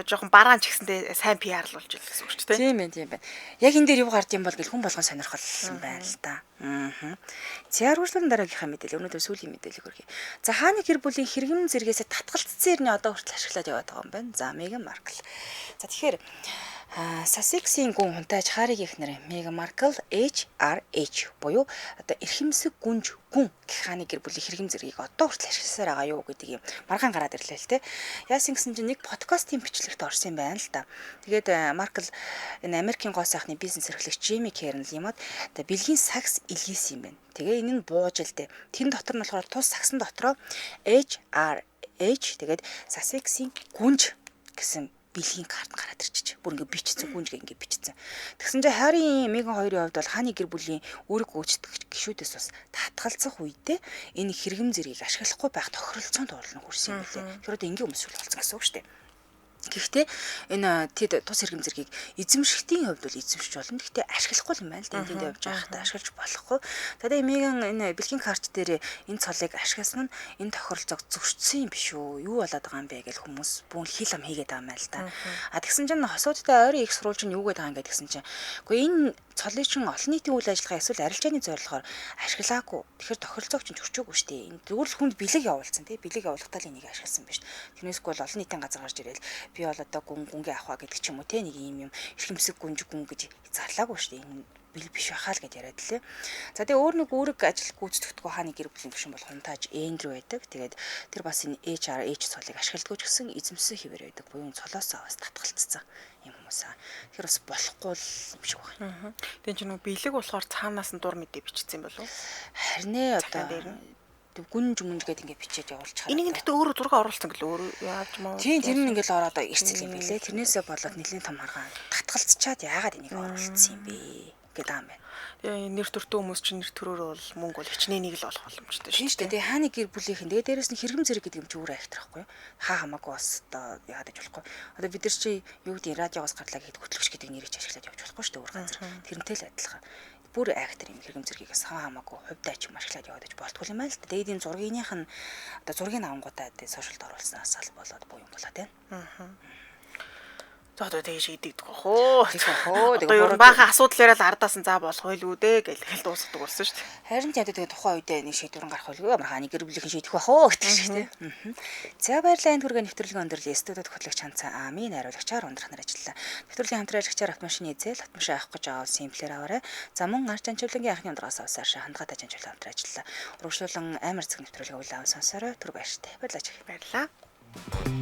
Жоохон бараан ч гэсэндээ сайн PR л болж ирэл гэсэн үг шүү дээ. Тийм байна. Яг энэ дээр юу гарч юм бол гэл хүн болгон сонирхол юм байна л да. Зяаруурлын дараагийнхаа мэдээлэл өнөөдөр сүүлийн мэдээлэл хүргэе. За хааны гэр бүлийн хэрэгм зэрэгээс татгалцсан ирнэ одоо хүртэл ашиглаад яваад байгаа юм байна. За Меган Маркл. За тэгэхээр Сассексийн гүн хунтайж Хариг ихнэр Меган Маркл HRH буюу одоо эрхэмсэг гүнж гүн гэх хааны гэр бүлийн хэрэгм зэргийг одоо хүртэл ашигласаар байгаа юу гэдэг юм маргаан гараад ирлээ л те. Яасан гэсэн чинь нэг подкастын бичлэгт орсон юм байна л да. Тэгээд Маркл энэ Америкийн гол сайхны бизнес эрхлэгч Джейми Кернл юмад одоо бэлгийн сакс илгээсэн юм байна. Тэгээ энэ нь бууж л те. Тэн дотор нь болохоор тус саксан дотроо HRH тэгээд Сассексийн гүнж гэсэн бэлгийн карт гараад ирчих. Бүр ингээ бичсэн гүнжгээ ингээ бичсэн. Тэгсэн чинь Харийн Меган хоёрын хувьд бол хааны гэр бүлийн үүрэг гүйцэтгэгч гишүүдээс бас татгалзах үедээ энэ хэрэгм зэргийг ашиглахгүй байх тохиролцоонд орлон хүрсэн юм билээ. Тэр одоо ингээ өмсвөл болсон гэсэн үг шүү дээ. Гэхдээ энэ тэд тус хэрэгм зэргийг эзэмшигтийн хувьд бол эзэмшиж болно. Гэхдээ ашиглахгүй юм байна л да. Энд явж байхдаа ашиглаж болохгүй. Тэгээд Меган энэ бэлгийн карт дээр энэ цолыг ашигласан нь энэ тохиролцоог зөвшөөрсөн юм биш үү? Юу болоод байгаа юм бэ гэж хүмүүс бүүн хил ам хийгээд байгаа юм байна л да. А тэгсэн чинь хосуудтай ойрын их сурвалж нь юу гэдэг байгаа юм гэдэг гэсэн чинь үгүй энэ цолыг чинь олон нийтийн үйл ажиллагаа эсвэл арилжааны зорилгоор ашиглаагүй. Тэгэхээр тохиролцоог чинь зөрчөөгүй шүү дээ. Энэ зүгээр л хүнд бэлэг явуулсан тий. Бэлэг явуулахтаа л энийг ашигласан биш. Тэрнээсгүй бол олон нийтийн газар гарч ирэл би бол одоо гүнгээ авах гэдэг ч юм уу те нэг юм эрхэмсэг гүнж гүн гэж зарлаагүй шүү дээ. Энэ бэл биш байхаа л гэж яриад лээ. За тэгээ өөр нэг үүрэг ажил гүйцэтгэдэггүй хааны гэр бүлийн гишүүн бол хунтааж Эндрю байдаг. Тэгээд тэр бас энэ HRH цолыг ашигладаг ч гэсэн эзэмсэн хэвээр байдаг. Буюу цолоосоо бас татгалцсан юм хүмүүс аа. Тэгэхээр бас болохгүй юм шиг байна. Тэгин ч нэг бэлэг болохоор цаанаас нь дур мэдээ бичсэн болов уу? Харин ээ одоо гүнж гэдэг ингээ бичээд явуулж чараа. Энийг гэхдээ өөрөө зураг оруулсан гэлээ өөрөө яаж маа. Тийм тэр нь ингээл ороод ирцэл юм билээ. Тэрнээсээ болоод нэлийн том маргаан татгалцчаад яагаад энийг оруулсан юм бэ гэдэг юм байна. Тэгээ нэр төртөө хүмүүс чинь нэр төрөөр бол мөнгө бол хичнэнийг л олох боломжтой шүү дээ. Тэгээ хааны гэр бүлийнхэн тэгээ дээрэс нь хэрэгм зэрэг гэдэг юм чи өөрөө айхтрахгүй юу? Хаа хамаагүй бас одоо яагаад гэж болохгүй. Одоо бид нар чи юу гэдэг радиогоос гарлаа гэхэд хөтлөгч гэдэг нэрийг ашиглаад явж болохгүй шүү дээ өөр газар. Тэрнтэй л адилхан. Бүр актер юм хэрэгм зэргийгээс хаа хамаагүй хувьдаа ч юм ашиглаад яваад гэж болтгүй юм байна л да. Тэгээд энэ зургийнхийнх нь одоо зургийг авангуудаа сошиалд оруулснаас ал болоод буу юм болоод байна. За одоо тэгэж идэгдэх бахоо. Тэгээ баахан асуудал яриад ардаас нь заа болох байлгүй дээ гэж хэл дуусгадаг болсон шүү дээ. Харин ч ядаа тэгээ тухайн үедээ нэг шийдвэр гарах байлгүй амар хааны гэр бүлийнхэн шийдэх бахоо гэдэг шиг тийм. За баярлалаа энэ хүргээ нэвтрүүлгийн өндөрлөө студид хөтлөгч Ханцаа Ами найруулагчаар ундрах нар ажиллаа. Нэвтрүүлгийн хамтран ажиллагчаар автомашины эзэл автомашин авах гэж байгаа симплэр аваарай. За мөн арч анчуулангийн анхны ундрагаас авсаар хандгаатай анчуулан хамтран ажиллаа. Урагшлуулан амар зэрэг нэвтрүүлгийн үйл аван сонсорой. Түр баяртай. Баярлалаа.